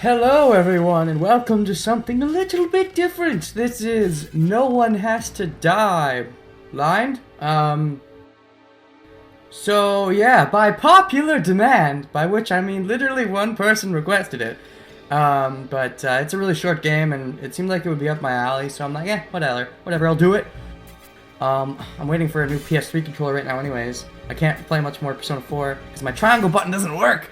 Hello everyone and welcome to something a little bit different. This is No One Has to Die lined. So yeah, by popular demand, by which I mean literally one person requested it. But it's a really short game and it seemed like it would be up my alley, so I'm like, whatever, I'll do it. I'm waiting for a new PS3 controller right now anyways. I can't play much more Persona 4 because my triangle button doesn't work.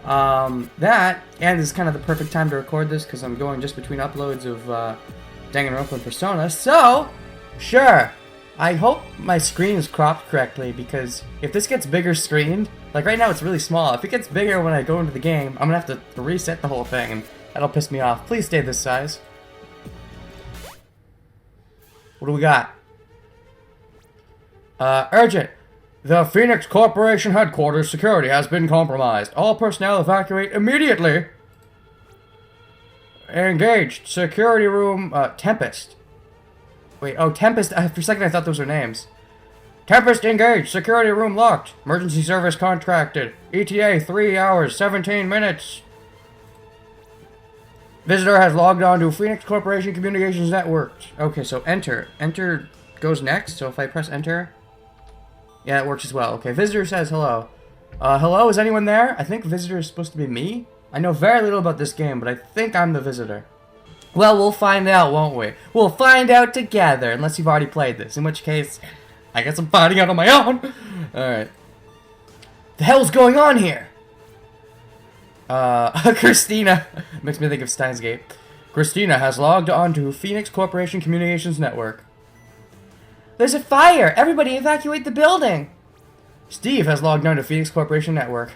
That, and this is kind of the perfect time to record this because I'm going just between uploads of Danganronpa and Persona, so, sure. I hope my screen is cropped correctly because if this gets bigger screened, like right now it's really small, if it gets bigger when I go into the game, I'm gonna have to reset the whole thing and that'll piss me off. Please stay this size. What do we got? Urgent. The Phoenix Corporation headquarters security has been compromised. All personnel evacuate immediately. Engaged. Security room, Tempest. Wait, oh, Tempest. For a second I thought those were names. Tempest engaged. Security room locked. Emergency service contracted. ETA 3 hours, 17 minutes. Visitor has logged on to Phoenix Corporation Communications Network. Okay, so enter. Enter goes next, so if I press enter... Yeah, it works as well. Okay, visitor says hello. Hello, is anyone there? I think visitor is supposed to be me. I know very little about this game, but I think I'm the visitor. Well, we'll find out, won't we? We'll find out together, unless you've already played this. In which case, I guess I'm finding out on my own. Alright. The hell's going on here? Christina. Makes me think of Steins Gate. Christina has logged on to Phoenix Corporation Communications Network. There's a fire! Everybody evacuate the building! Steve has logged on to Phoenix Corporation Network.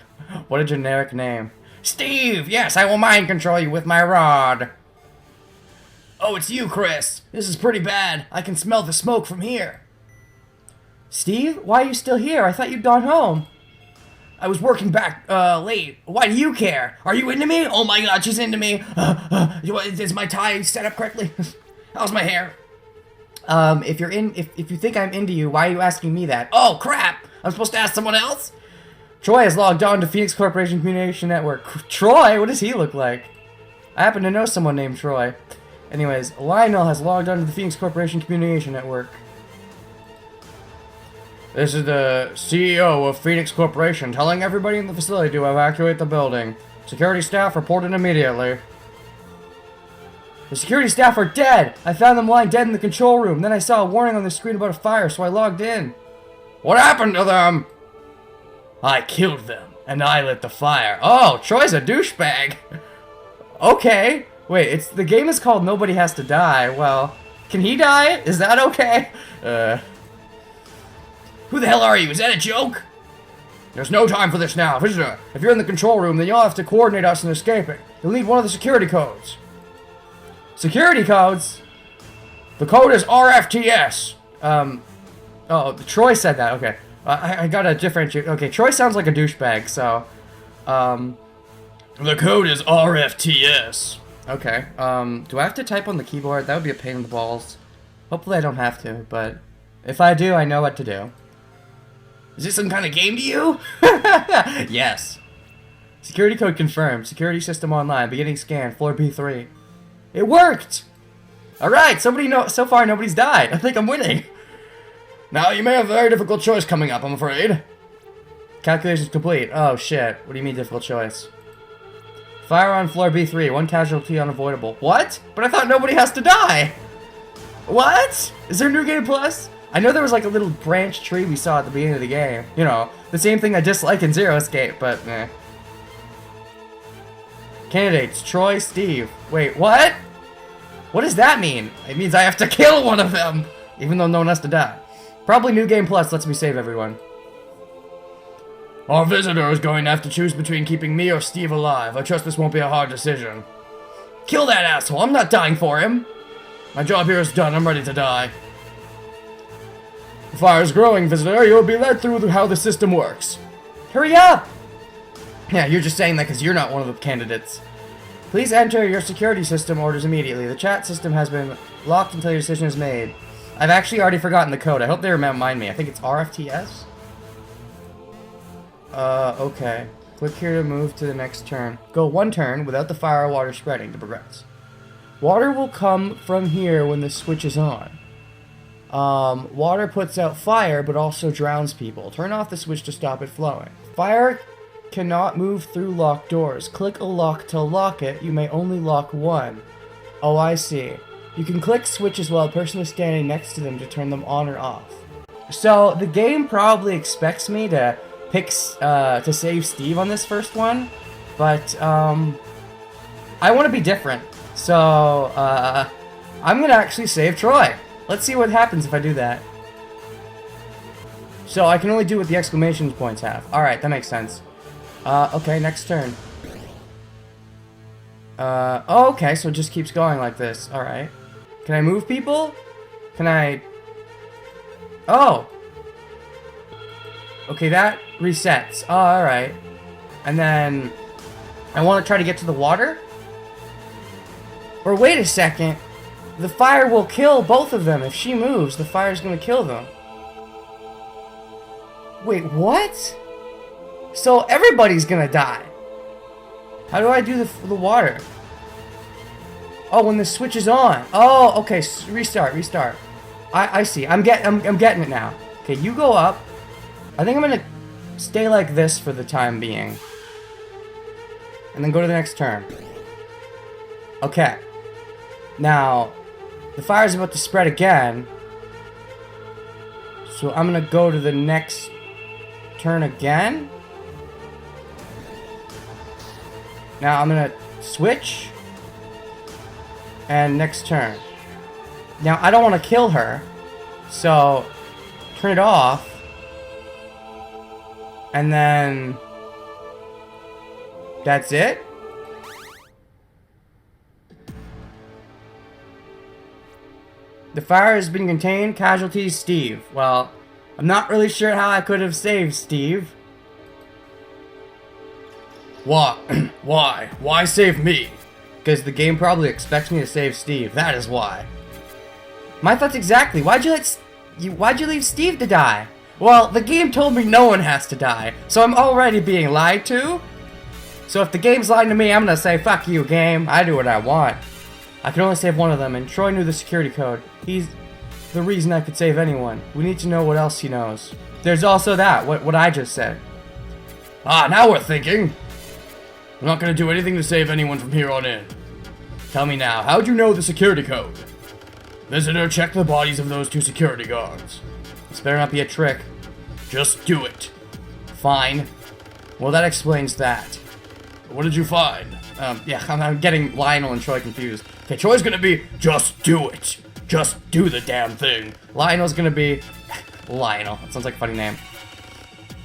What a generic name. Steve! Yes, I will mind control you with my rod. Oh, it's you, Chris. This is pretty bad. I can smell the smoke from here. Steve? Why are you still here? I thought you'd gone home. I was working back, late. Why do you care? Are you into me? Oh my god, she's into me. Is my tie set up correctly? How's my hair? If you think I'm into you, why are you asking me that? Oh, crap! I'm supposed to ask someone else? Troy has logged on to Phoenix Corporation Communication Network. Troy? What does he look like? I happen to know someone named Troy. Anyways, Lionel has logged on to the Phoenix Corporation Communication Network. This is the CEO of Phoenix Corporation telling everybody in the facility to evacuate the building. Security staff reported immediately. The security staff are dead! I found them lying dead in the control room. Then I saw a warning on the screen about a fire, so I logged in. What happened to them? I killed them, and I lit the fire. Oh, Troy's a douchebag. Okay. Wait, the game is called Nobody Has to Die. Well, can he die? Is that okay? Who the hell are you? Is that a joke? There's no time for this now. Visitor, if you're in the control room, then you'll have to coordinate us in escaping. You'll need one of the security codes. Security codes? The code is RFTS. Oh, Troy said that. Okay. I gotta differentiate. Okay, Troy sounds like a douchebag, so... The code is RFTS. Okay. Do I have to type on the keyboard? That would be a pain in the balls. Hopefully I don't have to, but... If I do, I know what to do. Is this some kind of game to you? Yes. Security code confirmed. Security system online. Beginning scan. Floor B3. It worked! Alright, so far nobody's died. I think I'm winning. Now you may have a very difficult choice coming up, I'm afraid. Calculations complete. Oh shit. What do you mean difficult choice? Fire on floor B3. One casualty unavoidable. What? But I thought nobody has to die! What? Is there New Game Plus? I know there was like a little branch tree we saw at the beginning of the game. You know, the same thing I dislike in Zero Escape, but eh. Candidates, Troy, Steve. Wait, what? What does that mean? It means I have to kill one of them, even though no one has to die. Probably New Game Plus lets me save everyone. Our visitor is going to have to choose between keeping me or Steve alive. I trust this won't be a hard decision. Kill that asshole, I'm not dying for him. My job here is done, I'm ready to die. The fire is growing, visitor. You'll be led through how the system works. Hurry up! Yeah, you're just saying that because you're not one of the candidates. Please enter your security system orders immediately. The chat system has been locked until your decision is made. I've actually already forgotten the code. I hope they remind me. I think it's RFTS? Okay. Click here to move to the next turn. Go 1 turn without the fire or water spreading to progress. Water will come from here when the switch is on. Water puts out fire, but also drowns people. Turn off the switch to stop it flowing. Fire cannot move through locked doors. Click a lock to lock it. You may only lock one. Oh, I see. You can click switches while a person is standing next to them to turn them on or off. So, the game probably expects me to pick, to save Steve on this first one, but, I want to be different. So, I'm gonna actually save Troy. Let's see what happens if I do that. So, I can only do what the exclamation points have. Alright, that makes sense. Okay, next turn. Oh, okay, so it just keeps going like this. Alright. Can I move people? Can I... Oh! Okay, that resets. Oh, alright. And then... I want to try to get to the water? Or wait a second. The fire will kill both of them. If she moves, the fire's gonna kill them. Wait, what? So everybody's gonna die. How do I do the water? Oh, when the switch is on. Oh, okay. Restart. I see. I'm getting it now. Okay, you go up. I think I'm gonna stay like this for the time being, and then go to the next turn. Okay. Now, the fire's about to spread again, so I'm gonna go to the next turn again. Now I'm gonna switch, and next turn. Now I don't want to kill her, so turn it off, and then that's it. The fire has been contained. Casualties, Steve. Well, I'm not really sure how I could have saved Steve. Why? Why save me? Because the game probably expects me to save Steve. That is why. My thoughts exactly. Why'd you leave Steve to die? Well, the game told me no one has to die, so I'm already being lied to. So if the game's lying to me, I'm gonna say, fuck you, game. I do what I want. I can only save one of them, and Troy knew the security code. He's the reason I could save anyone. We need to know what else he knows. There's also that, what I just said. Ah, now we're thinking. I'm not gonna do anything to save anyone from here on in. Tell me now, how'd you know the security code? Visitor, check the bodies of those 2 security guards. This better not be a trick. Just do it. Fine. Well, that explains that. What did you find? Yeah, I'm getting Lionel and Troy confused. Okay, Troy's gonna be, just do it. Just do the damn thing. Lionel's gonna be, Lionel. That sounds like a funny name.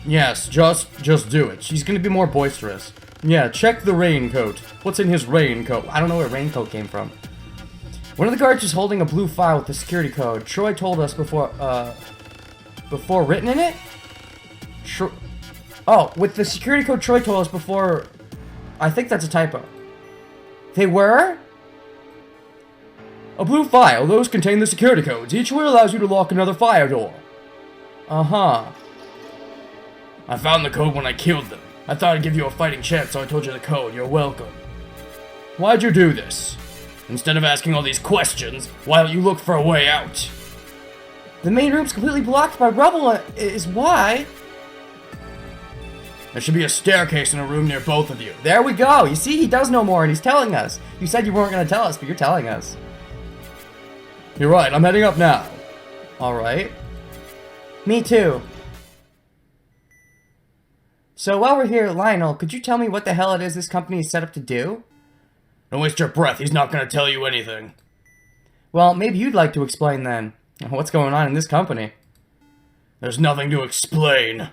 Yes, just do it. She's gonna be more boisterous. Yeah, check the raincoat. What's in his raincoat? I don't know where raincoat came from. One of the guards is holding a blue file with the security code. Troy told us before written in it? Oh, with the security code Troy told us before... I think that's a typo. They were? A blue file. Those contain the security codes. Each one allows you to lock another fire door. Uh-huh. I found the code when I killed them. I thought I'd give you a fighting chance, so I told you the code. You're welcome. Why'd you do this? Instead of asking all these questions, why don't you look for a way out? The main room's completely blocked by rubble, is why. There should be a staircase in a room near both of you. There we go. You see, he does know more, and he's telling us. You said you weren't going to tell us, but you're telling us. You're right. I'm heading up now. All right. Me too. So while we're here, Lionel, could you tell me what the hell it is this company is set up to do? Don't waste your breath. He's not going to tell you anything. Well, maybe you'd like to explain then. What's going on in this company? There's nothing to explain.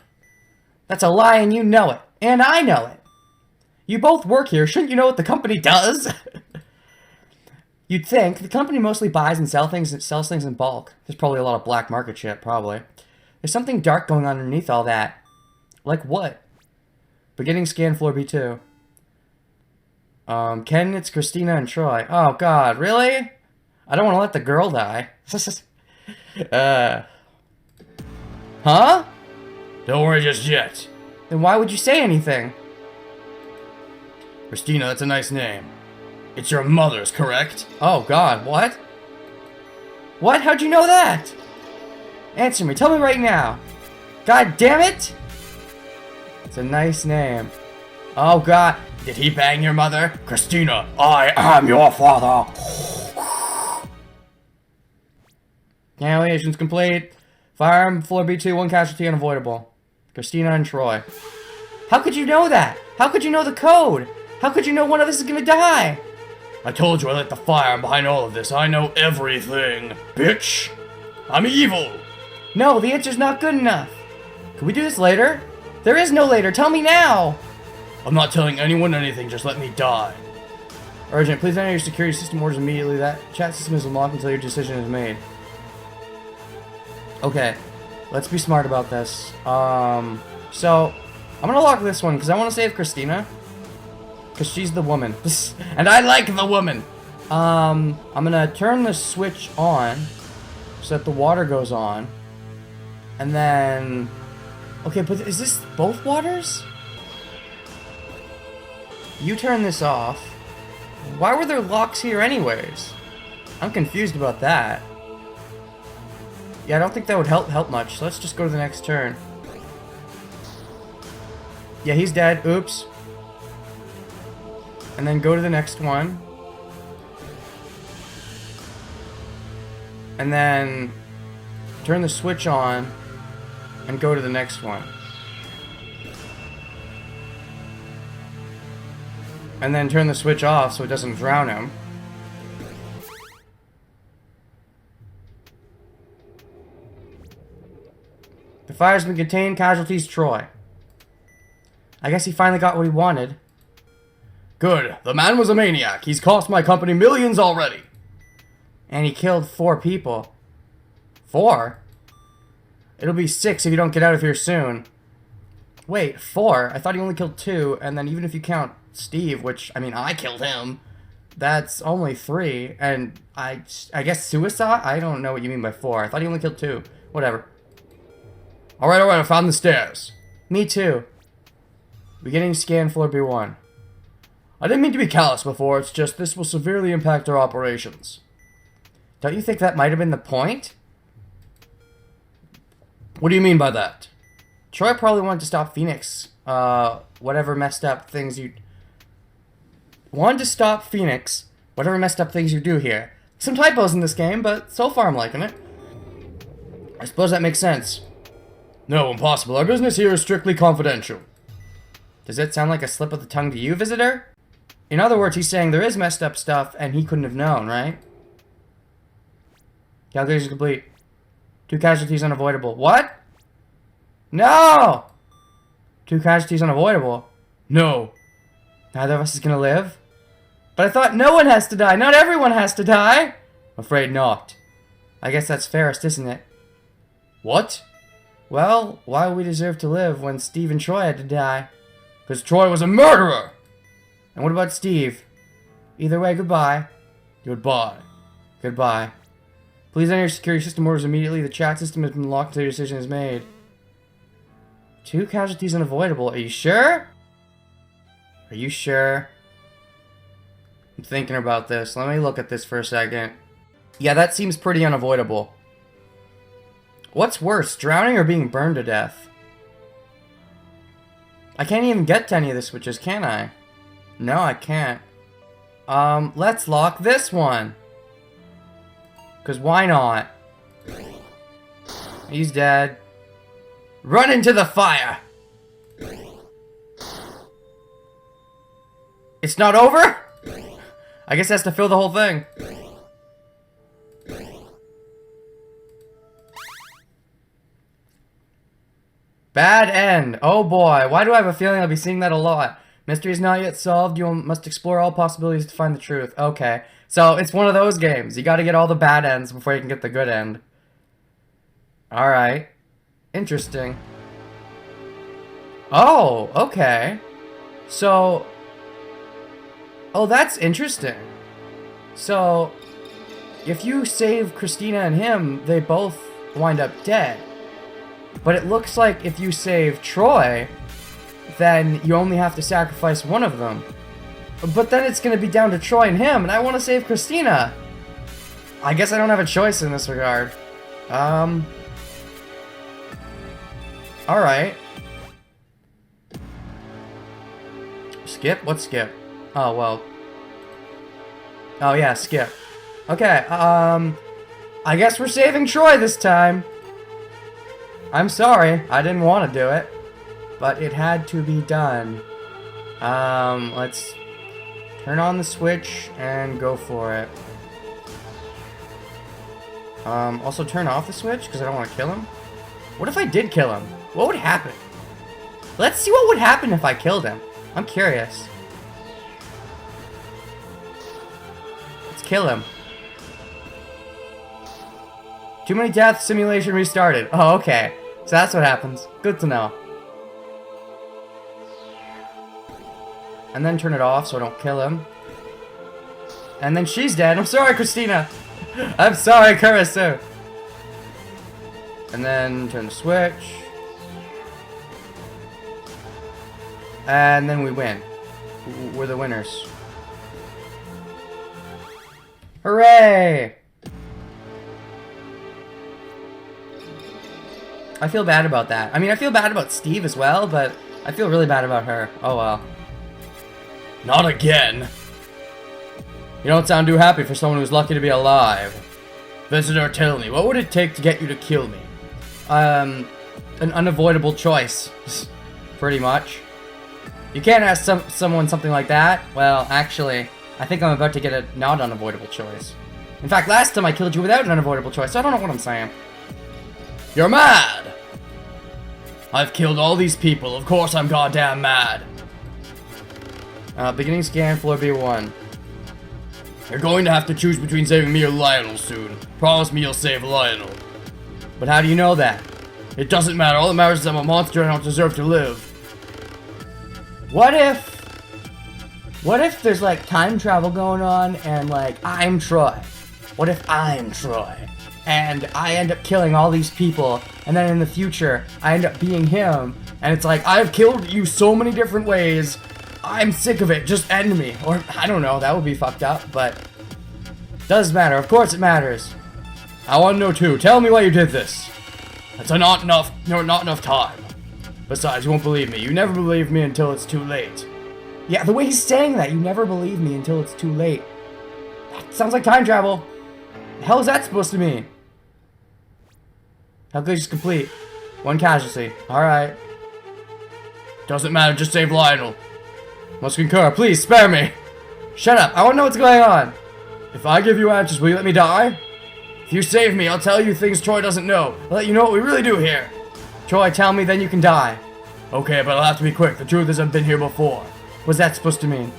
That's a lie and you know it. And I know it. You both work here. Shouldn't you know what the company does? You'd think. The company mostly buys and sells things in bulk. There's probably a lot of black market shit, probably. There's something dark going on underneath all that. Like what? Beginning scan floor B2. Ken, it's Christina and Troy. Oh god, really? I don't want to let the girl die. Huh? Don't worry just yet. Then why would you say anything? Christina, that's a nice name. It's your mother's, correct? Oh god, what? What? How'd you know that? Answer me, tell me right now. God damn it! It's a nice name. Oh god, did he bang your mother? Christina, I am your father. Calculations complete. Fire floor B2, 1 casualty unavoidable. Christina and Troy. How could you know that? How could you know the code? How could you know one of us is gonna die? I told you I lit the fire, and behind all of this, I know everything. Bitch! I'm evil! No, the answer's not good enough. Can we do this later? There is no later, tell me now! I'm not telling anyone anything, just let me die. Urgent, please enter your security system orders immediately. That chat system is unlocked until your decision is made. Okay, let's be smart about this. So, I'm gonna lock this one, because I want to save Christina. Because she's the woman. And I like the woman! I'm gonna turn the switch on, so that the water goes on. And then... Okay, but is this both waters? You turn this off. Why were there locks here anyways? I'm confused about that. Yeah, I don't think that would help much, so let's just go to the next turn. Yeah, he's dead. Oops. And then go to the next one. And then turn the switch on and go to the next one. And then turn the switch off so it doesn't drown him. The fire's been contained, casualties Troy. I guess he finally got what he wanted. Good. The man was a maniac. He's cost my company millions already. And he killed 4 people. 4? It'll be 6 if you don't get out of here soon. Wait, 4? I thought he only killed 2, and then even if you count Steve, which, I mean, I killed him, that's only 3, and I guess suicide? I don't know what you mean by 4. I thought he only killed 2. Whatever. Alright, I found the stairs. Me too. Beginning scan floor B1. I didn't mean to be callous before, it's just this will severely impact our operations. Don't you think that might have been the point? What do you mean by that? Troy probably wanted to stop Phoenix. Whatever messed up things you... Wanted to stop Phoenix, whatever messed up things you do here. Some typos in this game, but so far I'm liking it. I suppose that makes sense. No, impossible. Our business here is strictly confidential. Does that sound like a slip of the tongue to you, visitor? In other words, he's saying there is messed up stuff and he couldn't have known, right? Calculation complete. 2 casualties unavoidable. What? No! 2 casualties unavoidable. No. Neither of us is gonna live? But I thought no one has to die. Not everyone has to die. Afraid not. I guess that's fairest, isn't it? What? Well, why would we deserve to live when Steve and Troy had to die? Because Troy was a murderer! And what about Steve? Either way, goodbye. Goodbye. Goodbye. Please enter your security system orders immediately. The chat system has been locked until your decision is made. 2 casualties unavoidable. Are you sure? Are you sure? I'm thinking about this. Let me look at this for a second. Yeah, that seems pretty unavoidable. What's worse, drowning or being burned to death? I can't even get to any of the switches, can I? No, I can't. Let's lock this one. Because why not? He's dead. Run into the fire! It's not over? I guess it has to fill the whole thing. Bad end. Oh boy, why do I have a feeling I'll be seeing that a lot? Mystery is not yet solved. You must explore all possibilities to find the truth. Okay. So, it's one of those games. You gotta get all the bad ends before you can get the good end. Alright. Interesting. Oh, okay. So... Oh, that's interesting. So, if you save Christina and him, they both wind up dead. But it looks like if you save Troy, then you only have to sacrifice one of them. But then it's gonna be down to Troy and him, and I want to save Christina. I guess I don't have a choice in this regard. Alright. Skip? What's skip? Oh, well. Oh, yeah, skip. Okay, I guess we're saving Troy this time. I'm sorry, I didn't want to do it. But it had to be done. Let's turn on the switch and go for it. Also turn off the switch, because I don't want to kill him. What if I did kill him? What would happen? Let's see what would happen if I killed him. I'm curious. Let's kill him. Too many deaths, simulation restarted. Oh, okay. So that's what happens. Good to know. And then turn it off so I don't kill him. And then she's dead. I'm sorry, Christina. I'm sorry, Kurisu. And then turn the switch. And then we win. We're the winners. Hooray! I feel bad about that. I mean, I feel bad about Steve as well, but I feel really bad about her. Oh well. Not again! You don't sound too happy for someone who's lucky to be alive. Visitor, tell me, what would it take to get you to kill me? An unavoidable choice. Pretty much. You can't ask someone something like that. Well, actually, I think I'm about to get a not unavoidable choice. In fact, last time I killed you without an unavoidable choice, so I don't know what I'm saying. You're mad! I've killed all these people, of course I'm goddamn mad. Beginning scan, floor B1. You're going to have to choose between saving me or Lionel soon. Promise me you'll save Lionel. But how do you know that? It doesn't matter, all that matters is I'm a monster and I don't deserve to live. What if there's like time travel going on and like I'm Troy? What if I'm Troy? And I end up killing all these people, and then in the future, I end up being him, and it's like, I've killed you so many different ways, I'm sick of it, just end me. Or, I don't know, that would be fucked up, but does matter, of course it matters. I want to know too, tell me why you did this. That's not enough time. Besides, you won't believe me, you never believe me until it's too late. Yeah, the way he's saying that, you never believe me until it's too late. That sounds like time travel. The hell is that supposed to mean? Calculations complete. One casualty. Alright. Doesn't matter, just save Lionel. Must concur, please spare me. Shut up, I want to know what's going on. If I give you answers, will you let me die? If you save me, I'll tell you things Troy doesn't know. I'll let you know what we really do here. Troy, tell me, then you can die. Okay, but I'll have to be quick. The truth is I've been here before. What's that supposed to mean?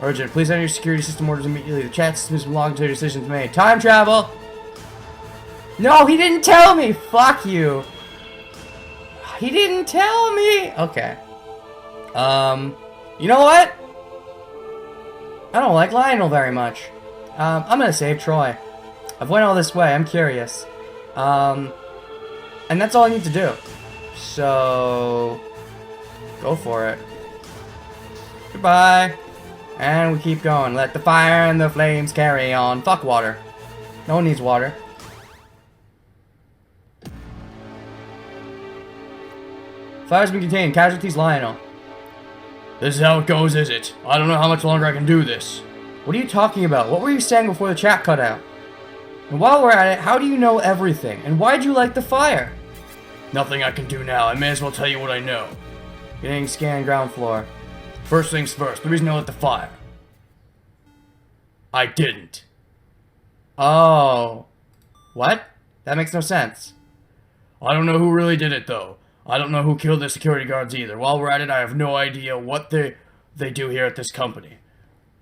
Urgent, please enter your security system orders immediately. The chat system is belonging to your decisions made. Time travel! No, he didn't tell me! Fuck you! He didn't tell me! Okay. You know what? I don't like Lionel very much. I'm gonna save Troy. I've went all this way, I'm curious. And that's all I need to do. So... go for it. Goodbye! And we keep going. Let the fire and the flames carry on. Fuck water. No one needs water. Fire's been contained. Casualties Lionel. This is how it goes, is it? I don't know how much longer I can do this. What are you talking about? What were you saying before the chat cut out? And while we're at it, how do you know everything? And why'd you light the fire? Nothing I can do now. I may as well tell you what I know. Getting scanned ground floor. First things first. The reason I lit the fire. I didn't. Oh. What? That makes no sense. I don't know who really did it, though. I don't know who killed the security guards either. While we're at it, I have no idea what they do here at this company.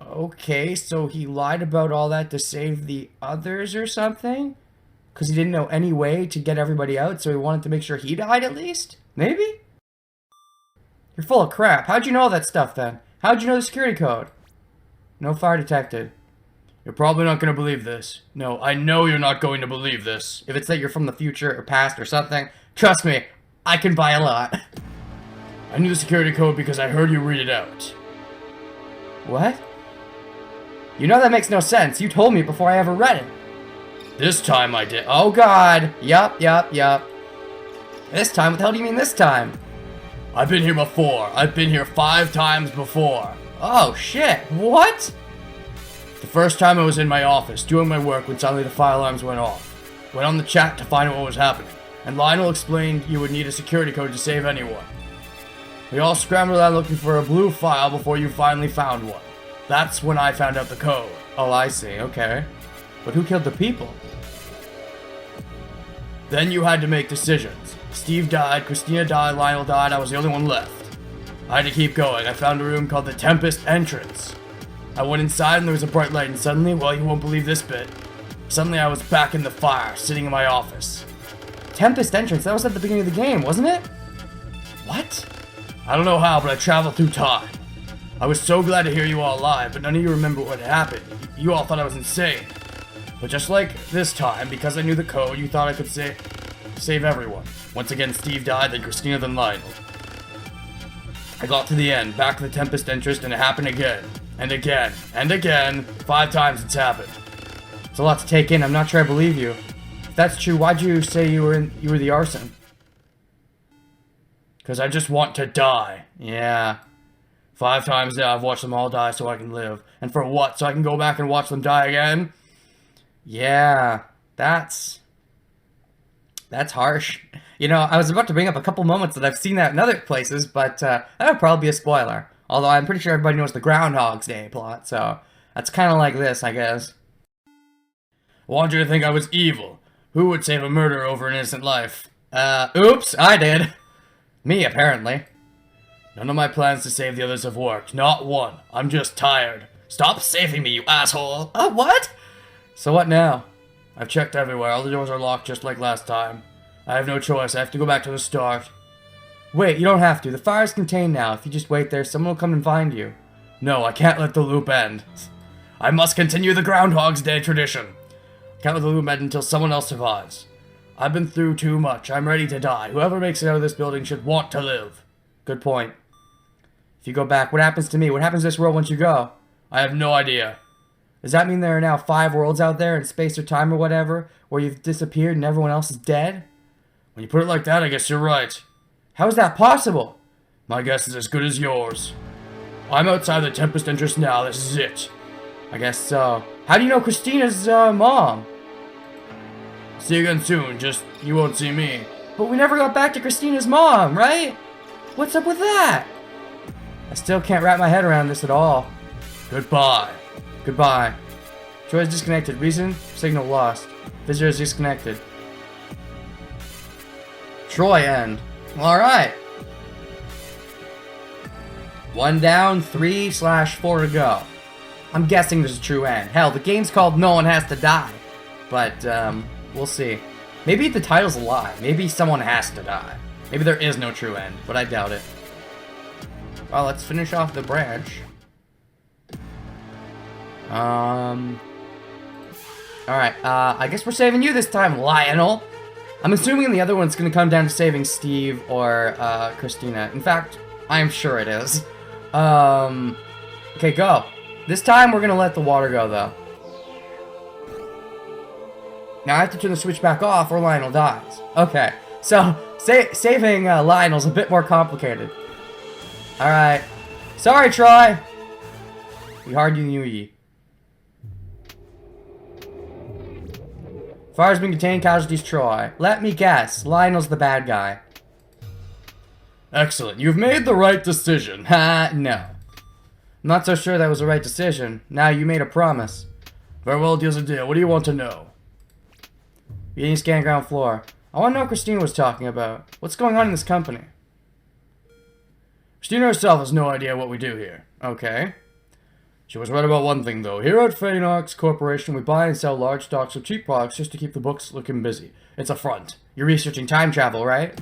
Okay, so he lied about all that to save the others or something? Because he didn't know any way to get everybody out, so he wanted to make sure he died at least? Maybe? You're full of crap. How'd you know all that stuff then? How'd you know the security code? No fire detected. You're probably not going to believe this. No, I know you're not going to believe this. If it's that you're from the future or past or something, trust me, I can buy a lot. I knew the security code because I heard you read it out. What? You know that makes no sense. You told me before I ever read it. This time I did. Oh god. Yup. This time? What the hell do you mean this time? I've been here before. I've been here 5 times before. Oh shit. What? The first time I was in my office doing my work when suddenly the fire alarms went off. Went on the chat to find out what was happening, and Lionel explained you would need a security code to save anyone. We all scrambled around looking for a blue file before you finally found one. That's when I found out the code. Oh, I see. Okay. But who killed the people? Then you had to make decisions. Steve died, Christina died, Lionel died, I was the only one left. I had to keep going. I found a room called the Tempest entrance. I went inside and there was a bright light, and suddenly, well, you won't believe this bit. Suddenly I was back in the fire, sitting in my office. Tempest entrance? That was at the beginning of the game, wasn't it? What? I don't know how, but I traveled through time. I was so glad to hear you all alive, but none of you remember what happened. You all thought I was insane. But just like this time, because I knew the code, you thought I could save everyone. Once again, Steve died, then Christina, then Lionel. I got to the end, back to the Tempest entrance, and it happened again. And again. And again. 5 times it's happened. It's a lot to take in. I'm not sure I believe you. If that's true, why'd you say you were the arson? Because I just want to die. Yeah. 5 times now I've watched them all die so I can live. And for what? So I can go back and watch them die again? Yeah. That's harsh. You know, I was about to bring up a couple moments that I've seen that in other places, but that would probably be a spoiler. Although I'm pretty sure everybody knows the Groundhog's Day plot, so that's kind of like this, I guess. I wanted you to think I was evil. Who would save a murderer over an innocent life? Oops, I did. Me, apparently. None of my plans to save the others have worked. Not one. I'm just tired. Stop saving me, you asshole! What? So what now? I've checked everywhere. All the doors are locked just like last time. I have no choice. I have to go back to the start. Wait, you don't have to. The fire's contained now. If you just wait there, someone will come and find you. No, I can't let the loop end. I must continue the Groundhog's Day tradition. Can't let the loop end until someone else survives. I've been through too much. I'm ready to die. Whoever makes it out of this building should want to live. Good point. If you go back, what happens to me? What happens to this world once you go? I have no idea. Does that mean there are now 5 worlds out there in space or time or whatever, where you've disappeared and everyone else is dead? When you put it like that, I guess you're right. How is that possible? My guess is as good as yours. I'm outside the Tempest entrance now. This is it. I guess so. How do you know Christina's mom? See you again soon, just you won't see me. But we never got back to Christina's mom, right? What's up with that? I still can't wrap my head around this at all. Goodbye. Goodbye. Troy's disconnected. Reason? Signal lost. Visitor is disconnected. Troy end. Alright. 1 down, 3/4 to go. I'm guessing there's a true end. Hell, the game's called No One Has to Die. But, we'll see. Maybe the title's a lie. Maybe someone has to die. Maybe there is no true end, but I doubt it. Well, let's finish off the branch. Alright, I guess we're saving you this time, Lionel. I'm assuming the other one's gonna come down to saving Steve or, Christina. In fact, I'm sure it is. Okay, go. This time, we're gonna let the water go, though. Now, I have to turn the switch back off or Lionel dies. Okay, so, saving Lionel's a bit more complicated. Alright. Sorry, Troy! We hard you knew ye. Fire's been contained, casualties Troy. Let me guess, Lionel's the bad guy. Excellent, you've made the right decision. Ha, no. I'm not so sure that was the right decision. Now you made a promise. Very well, deal's a deal. What do you want to know? Beginning scan ground floor. I want to know what Christina was talking about. What's going on in this company? Christina herself has no idea what we do here. Okay. She was right about one thing, though. Here at Phaenox Corporation, we buy and sell large stocks of cheap products just to keep the books looking busy. It's a front. You're researching time travel, right?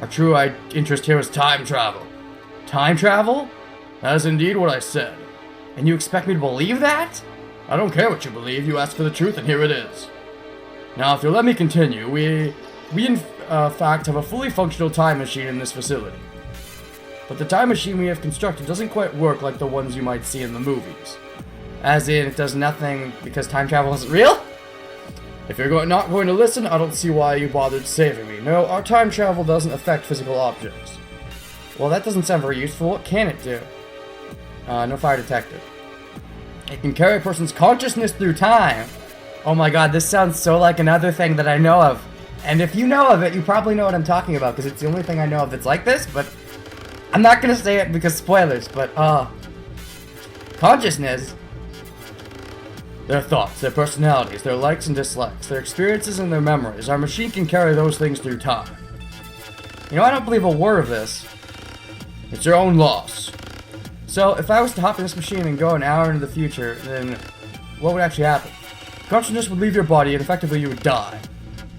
Our true interest here is time travel. Time travel? That is indeed what I said. And you expect me to believe that? I don't care what you believe. You asked for the truth, and here it is. Now, if you'll let me continue, we in fact have a fully functional time machine in this facility. But the time machine we have constructed doesn't quite work like the ones you might see in the movies. As in, it does nothing because time travel isn't real? If you're not going to listen, I don't see why you bothered saving me. No, our time travel doesn't affect physical objects. Well, that doesn't sound very useful. What can it do? No fire detected. It can carry a person's consciousness through time. Oh my god, this sounds so like another thing that I know of. And if you know of it, you probably know what I'm talking about, because it's the only thing I know of that's like this, but I'm not gonna say it because spoilers, but, consciousness. Their thoughts, their personalities, their likes and dislikes, their experiences and their memories. Our machine can carry those things through time. You know, I don't believe a word of this. It's your own loss. So, if I was to hop in this machine and go an hour into the future, then what would actually happen? Consciousness would leave your body and effectively you would die.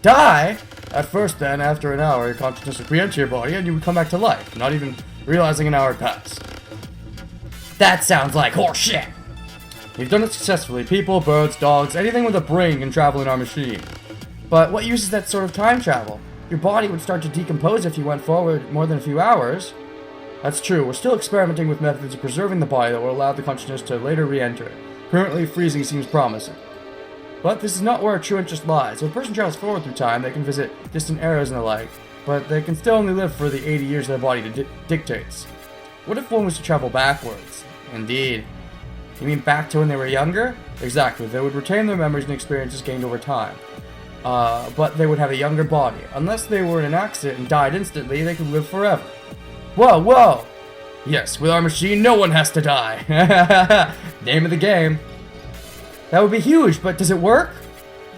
Die? At first then, after an hour, your consciousness would re-enter your body and you would come back to life, not even realizing an hour had passed. That sounds like horseshit! We've done it successfully. People, birds, dogs, anything with a brain can travel in our machine. But what use is that sort of time travel? Your body would start to decompose if you went forward more than a few hours. That's true. We're still experimenting with methods of preserving the body that will allow the consciousness to later re-enter it. Currently, freezing seems promising. But this is not where our true interest lies. If a person travels forward through time, they can visit distant eras and the like, but they can still only live for the 80 years their body dictates. What if one was to travel backwards? Indeed. You mean back to when they were younger? Exactly. They would retain their memories and experiences gained over time. But they would have a younger body. Unless they were in an accident and died instantly, they could live forever. Whoa, whoa! Yes, with our machine, no one has to die. Name of the game. That would be huge, but does it work?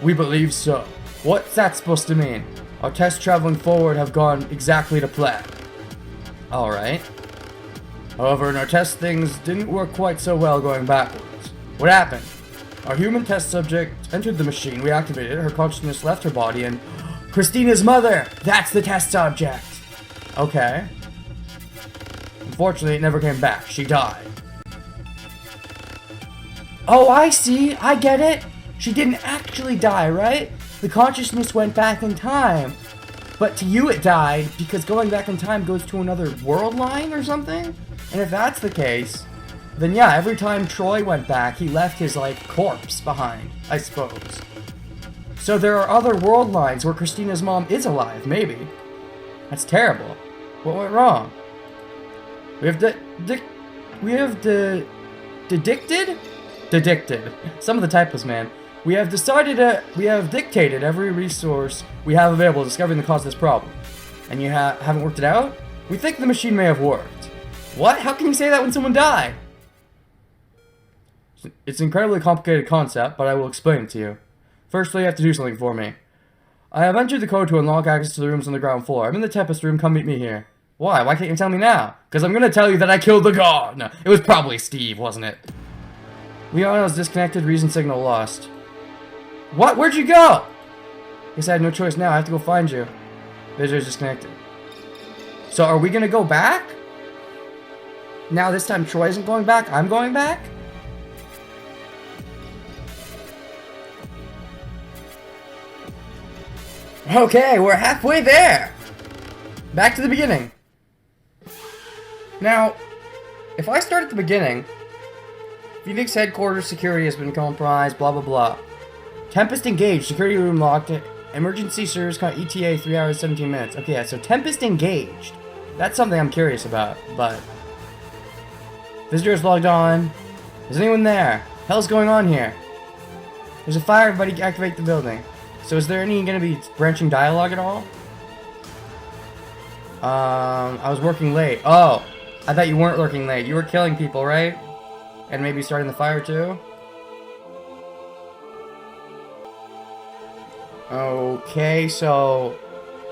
We believe so. What's that supposed to mean? Our tests traveling forward have gone exactly to plan. Alright. However, in our tests, things didn't work quite so well going backwards. What happened? Our human test subject entered the machine, we activated it, her consciousness left her body, and... Christina's mother! That's the test subject! Okay. Unfortunately, it never came back. She died. Oh, I see. I get it. She didn't actually die, right? The consciousness went back in time. But to you it died because going back in time goes to another world line or something? And if that's the case, then yeah, every time Troy went back, he left his, like, corpse behind, I suppose. So there are other world lines where Christina's mom is alive, maybe. That's terrible. What went wrong? We have Dedicted. Some of the typos, man. We have dictated every resource we have available discovering the cause of this problem. And you haven't worked it out? We think the machine may have worked. What? How can you say that when someone died? It's an incredibly complicated concept, but I will explain it to you. Firstly, you have to do something for me. I have entered the code to unlock access to the rooms on the ground floor. I'm in the Tempest room, come meet me here. Why? Why can't you tell me now? Because I'm gonna tell you that I killed the god! No, it was probably Steve, wasn't it? Leon's disconnected, reason signal lost. What? Where'd you go? Guess I have no choice now, I have to go find you. Visitor's disconnected. So are we gonna go back? Now this time Troy isn't going back, I'm going back? Okay, we're halfway there! Back to the beginning. Now, if I start at the beginning, Phoenix headquarters security has been compromised, blah blah blah. Tempest engaged, security room locked, emergency service ETA 3 hours 17 minutes. Okay, yeah, so Tempest engaged. That's something I'm curious about, but... Visitors logged on. Is anyone there? Hell's going on here? There's a fire, everybody activate the building. So is there any gonna be branching dialogue at all? I was working late. Oh, I thought you weren't working late. You were killing people, right? And maybe starting the fire too? Okay, so...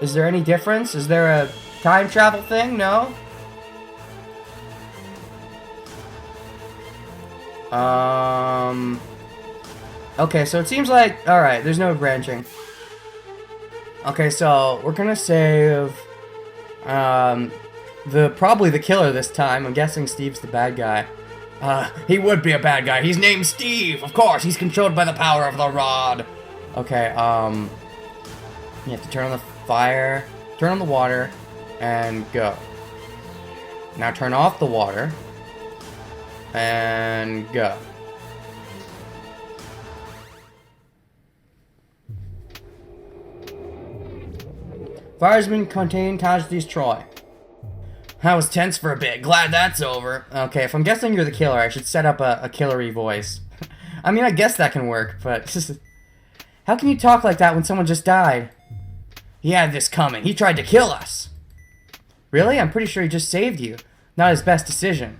Is there any difference? Is there a time travel thing? No? Okay, so it seems like... Alright, there's no branching. Okay, so we're gonna save... probably the killer this time. I'm guessing Steve's the bad guy. He would be a bad guy. He's named Steve, of course. He's controlled by the power of the rod. Okay, you have to turn on the fire, turn on the water, and go. Now turn off the water. And go. Fireman contained casualties Troy. I was tense for a bit. Glad that's over. Okay, if I'm guessing you're the killer, I should set up a killery voice. I mean, I guess that can work, but... How can you talk like that when someone just died? He had this coming. He tried to kill us. Really? I'm pretty sure he just saved you. Not his best decision.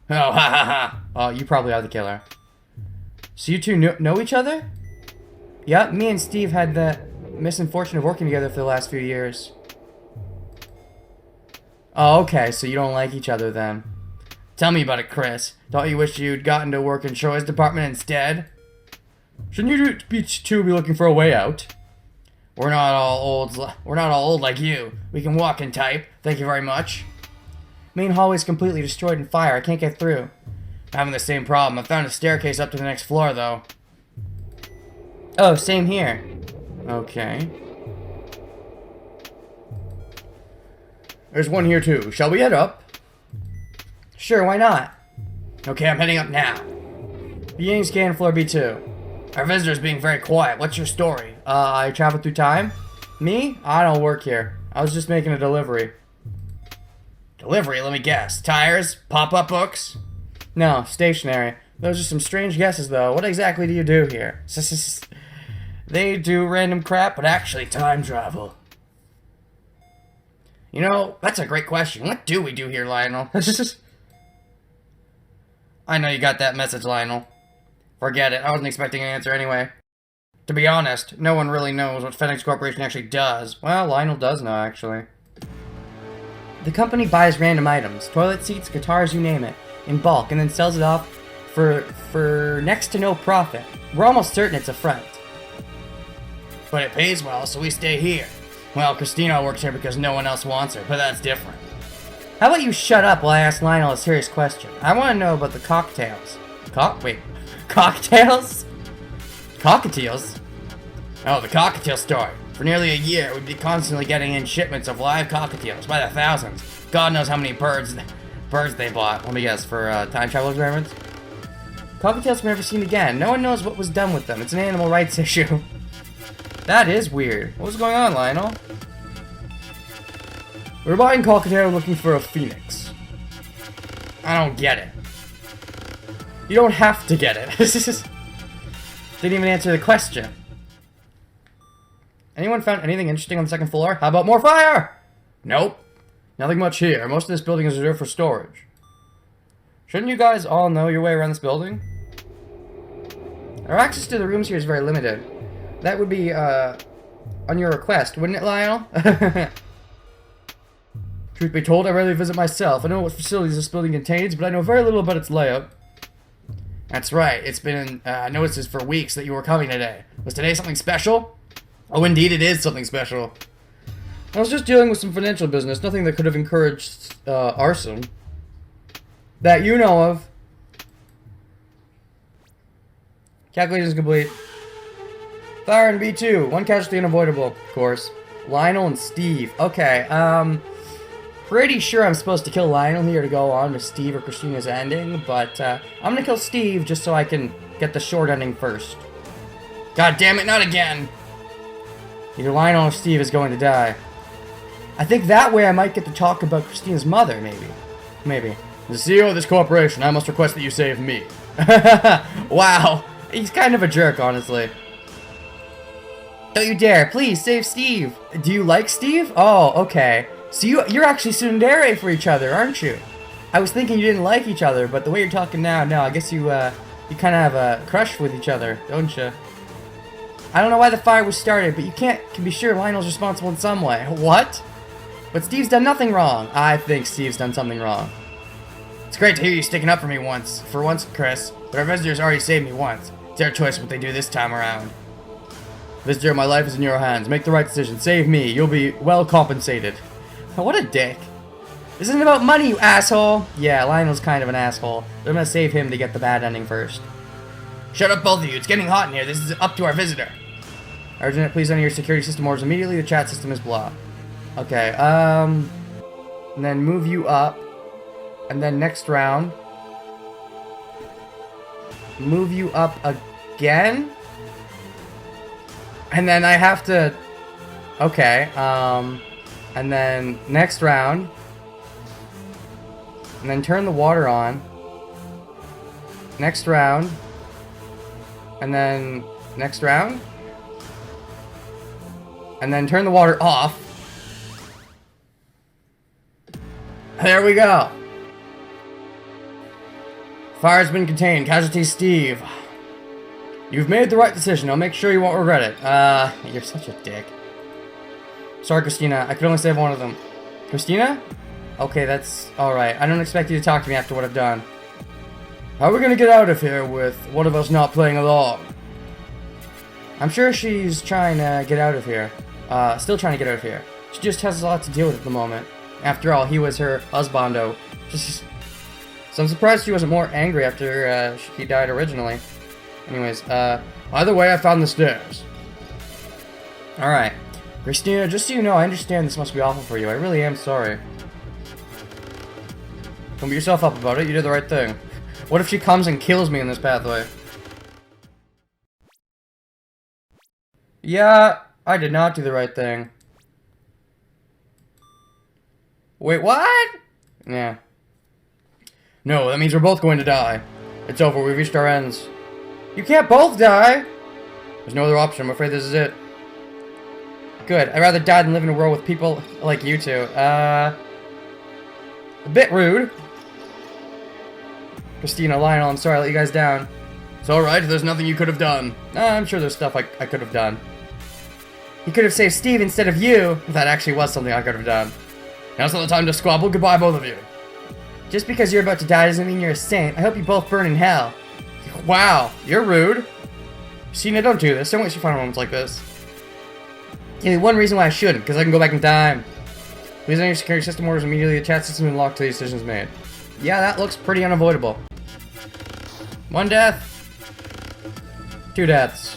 Oh, ha ha ha. Oh, you probably are the killer. So you two know each other? Yep, me and Steve had the misfortune of working together for the last few years. Oh, okay, so you don't like each other then. Tell me about it, Chris. Don't you wish you'd gotten to work in Troy's department instead? Shouldn't you two be looking for a way out? We're not all old like you. We can walk and type. Thank you very much. Main hallway's completely destroyed in fire. I can't get through. Having the same problem. I found a staircase up to the next floor, though. Oh, same here. Okay. There's one here, too. Shall we head up? Sure, why not? Okay, I'm heading up now. Beginning scan floor B2. Our visitor's being very quiet. What's your story? I traveled through time? Me? I don't work here. I was just making a delivery. Delivery? Let me guess. Tires? Pop-up books? No, stationery. Those are some strange guesses, though. What exactly do you do here? They do random crap, but actually time travel. You know, that's a great question. What do we do here, Lionel? I know you got that message, Lionel. Forget it. I wasn't expecting an answer anyway. To be honest, no one really knows what Phoenix Corporation actually does. Well, Lionel does know, actually. The company buys random items, toilet seats, guitars, you name it, in bulk, and then sells it off for next to no profit. We're almost certain it's a front. But it pays well, so we stay here. Well, Christina works here because no one else wants her, but that's different. How about you shut up while I ask Lionel a serious question? I want to know about the cocktails. Cocktails? Cockatiels? Oh, the cockatiel story. For nearly a year, we'd be constantly getting in shipments of live cockatiels by the thousands. God knows how many birds they bought. Let me guess, for time travel experiments? Cockatiels were never seen again. No one knows what was done with them. It's an animal rights issue. That is weird. What was going on, Lionel? We're buying cockatiel looking for a phoenix. I don't get it. You don't have to get it. Didn't even answer the question. Anyone found anything interesting on the second floor? How about more fire? Nope. Nothing much here. Most of this building is reserved for storage. Shouldn't you guys all know your way around this building? Our access to the rooms here is very limited. That would be, on your request, wouldn't it, Lionel? Truth be told, I rarely visit myself. I know what facilities this building contains, but I know very little about its layout. That's right. It's been notices for weeks that you were coming today. Was today something special? Oh, indeed it is something special. I was just dealing with some financial business, nothing that could have encouraged arson. That you know of. Calculations complete. Fire in B2. One casualty unavoidable, of course. Lionel and Steve. Okay, pretty sure I'm supposed to kill Lionel here to go on to Steve or Christina's ending, but I'm gonna kill Steve just so I can get the short ending first. God damn it, not again! Either Lionel or Steve is going to die. I think that way I might get to talk about Christina's mother, maybe. Maybe. As the CEO of this corporation, I must request that you save me. Wow, he's kind of a jerk, honestly. Don't you dare, please, save Steve. Do you like Steve? Oh, okay. So you're actually tsundere for each other, aren't you? I was thinking you didn't like each other, but the way you're talking now, no, I guess you kind of have a crush with each other, don't you? I don't know why the fire was started, but you can be sure Lionel's responsible in some way. What? But Steve's done nothing wrong. I think Steve's done something wrong. It's great to hear you sticking up for me for once, Chris, but our visitors already saved me once. It's their choice what they do this time around. Visitor, my life is in your hands. Make the right decision. Save me. You'll be well compensated. What a dick. This isn't about money, you asshole. Yeah, Lionel's kind of an asshole. But I'm gonna save him to get the bad ending first. Shut up, both of you. It's getting hot in here. This is up to our visitor. Urgent, please enter your security system orders immediately. The chat system is blocked. Okay, and then move you up, and then next round, move you up again, and then I have to, okay, and then next round, and then turn the water on, next round, and then next round, and then turn the water off. There we go. Fire's been contained. Casualty Steve. You've made the right decision. I'll make sure you won't regret it. You're such a dick. Sorry, Christina. I could only save one of them. Christina? Okay, that's alright. I don't expect you to talk to me after what I've done. How are we gonna get out of here with one of us not playing along? I'm sure she's trying to get out of here. Still trying to get out of here. She just has a lot to deal with at the moment. After all, he was her husbando. So I'm surprised she wasn't more angry after he died originally. Anyways, either way, I found the stairs. Alright. Christina, just so you know, I understand this must be awful for you. I really am sorry. Don't beat yourself up about it. You did the right thing. What if she comes and kills me in this pathway? Yeah, I did not do the right thing. Wait, what? Yeah. No, that means we're both going to die. It's over, we've reached our ends. You can't both die! There's no other option, I'm afraid this is it. Good, I'd rather die than live in a world with people like you two. A bit rude. Christina, Lionel, I'm sorry I let you guys down. It's alright, there's nothing you could have done. I'm sure there's stuff I could have done. You could have saved Steve instead of you, if that actually was something I could have done. Now's not the time to squabble. Goodbye, both of you. Just because you're about to die doesn't mean you're a saint. I hope you both burn in hell. Wow, you're rude. Christina, don't do this. Don't waste your final moments like this. Give me one reason why I shouldn't, because I can go back in time. Please enter your security system orders immediately. The chat system unlocked till the decision is made. Yeah, that looks pretty unavoidable. 1 death. 2 deaths.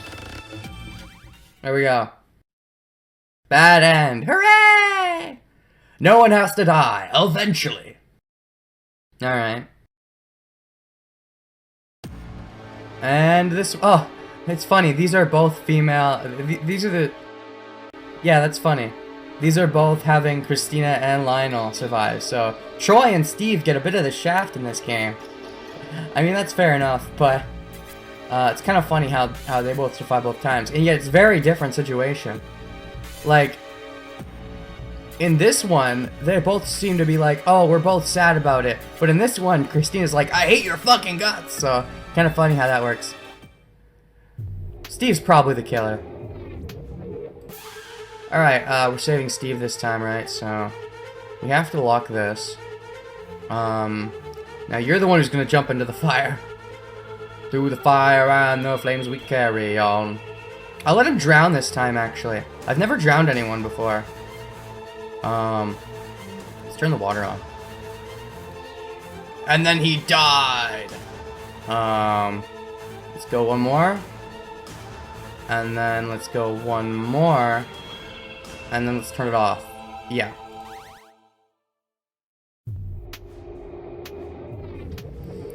There we go. Bad end. Hooray! No one has to die, eventually. Alright. And this, oh, it's funny, these are both female, these are the, yeah, that's funny. These are both having Christina and Lionel survive, so Troy and Steve get a bit of the shaft in this game. I mean, that's fair enough, but it's kind of funny how they both survive both times, and yet it's a very different situation. Like, in this one, they both seem to be like, oh, we're both sad about it. But in this one, Christina's like, I hate your fucking guts. So, kind of funny how that works. Steve's probably the killer. Alright, we're saving Steve this time, right? So, we have to lock this. Now you're the one who's gonna jump into the fire. Through the fire and the flames we carry on. I'll let him drown this time, actually. I've never drowned anyone before. Let's turn the water on. And then he died. Let's go one more. And then let's go one more. And then let's turn it off. Yeah.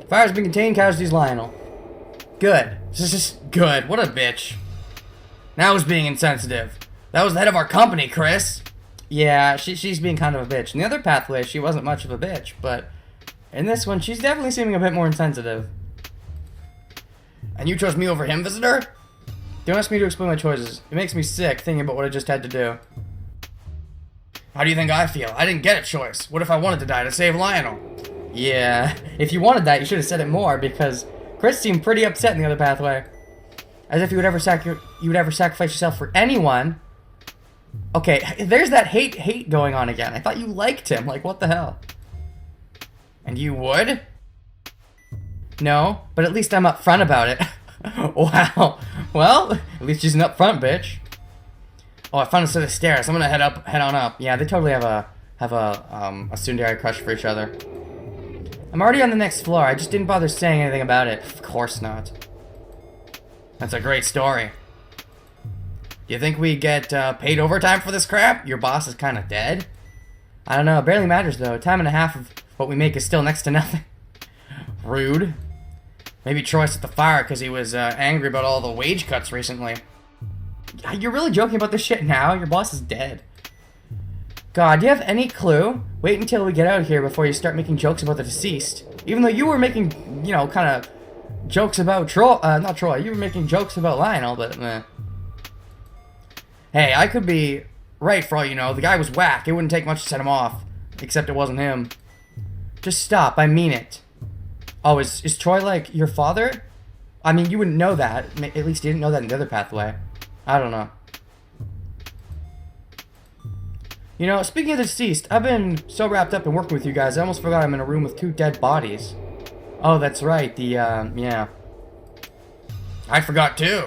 Fire's been contained, casualties Lionel. Good. This is just good. What a bitch. Now he's being insensitive. That was the head of our company, Chris. Yeah, she's being kind of a bitch. In the other pathway, she wasn't much of a bitch, but in this one, she's definitely seeming a bit more insensitive. And you chose me over him, visitor? Don't ask me to explain my choices. It makes me sick thinking about what I just had to do. How do you think I feel? I didn't get a choice. What if I wanted to die to save Lionel? Yeah, if you wanted that, you should have said it more, because Chris seemed pretty upset in the other pathway. As if you would ever sacrifice yourself for anyone. Okay, there's that hate going on again. I thought you liked him. Like, what the hell? And you would? No, but at least I'm upfront about it. Wow. Well, at least she's an upfront bitch. Oh, I found a set of stairs. I'm gonna head on up. Yeah, they totally have a tsundere crush for each other. I'm already on the next floor. I just didn't bother saying anything about it. Of course not. That's a great story. You think we get paid overtime for this crap? Your boss is kind of dead. I don't know. It barely matters, though. Time and a half of what we make is still next to nothing. Rude. Maybe Troy set the fire because he was angry about all the wage cuts recently. You're really joking about this shit now? Your boss is dead. God, do you have any clue? Wait until we get out of here before you start making jokes about the deceased. Even though you were making, you know, kind of jokes about not Troy. You were making jokes about Lionel, but meh. Hey, I could be right for all you know. The guy was whack. It wouldn't take much to set him off. Except it wasn't him. Just stop. I mean it. Oh, is Troy like your father? I mean, you wouldn't know that. At least you didn't know that in the other pathway. I don't know. You know, speaking of the deceased, I've been so wrapped up in working with you guys, I almost forgot I'm in a room with 2 dead bodies. Oh, that's right, yeah. I forgot too.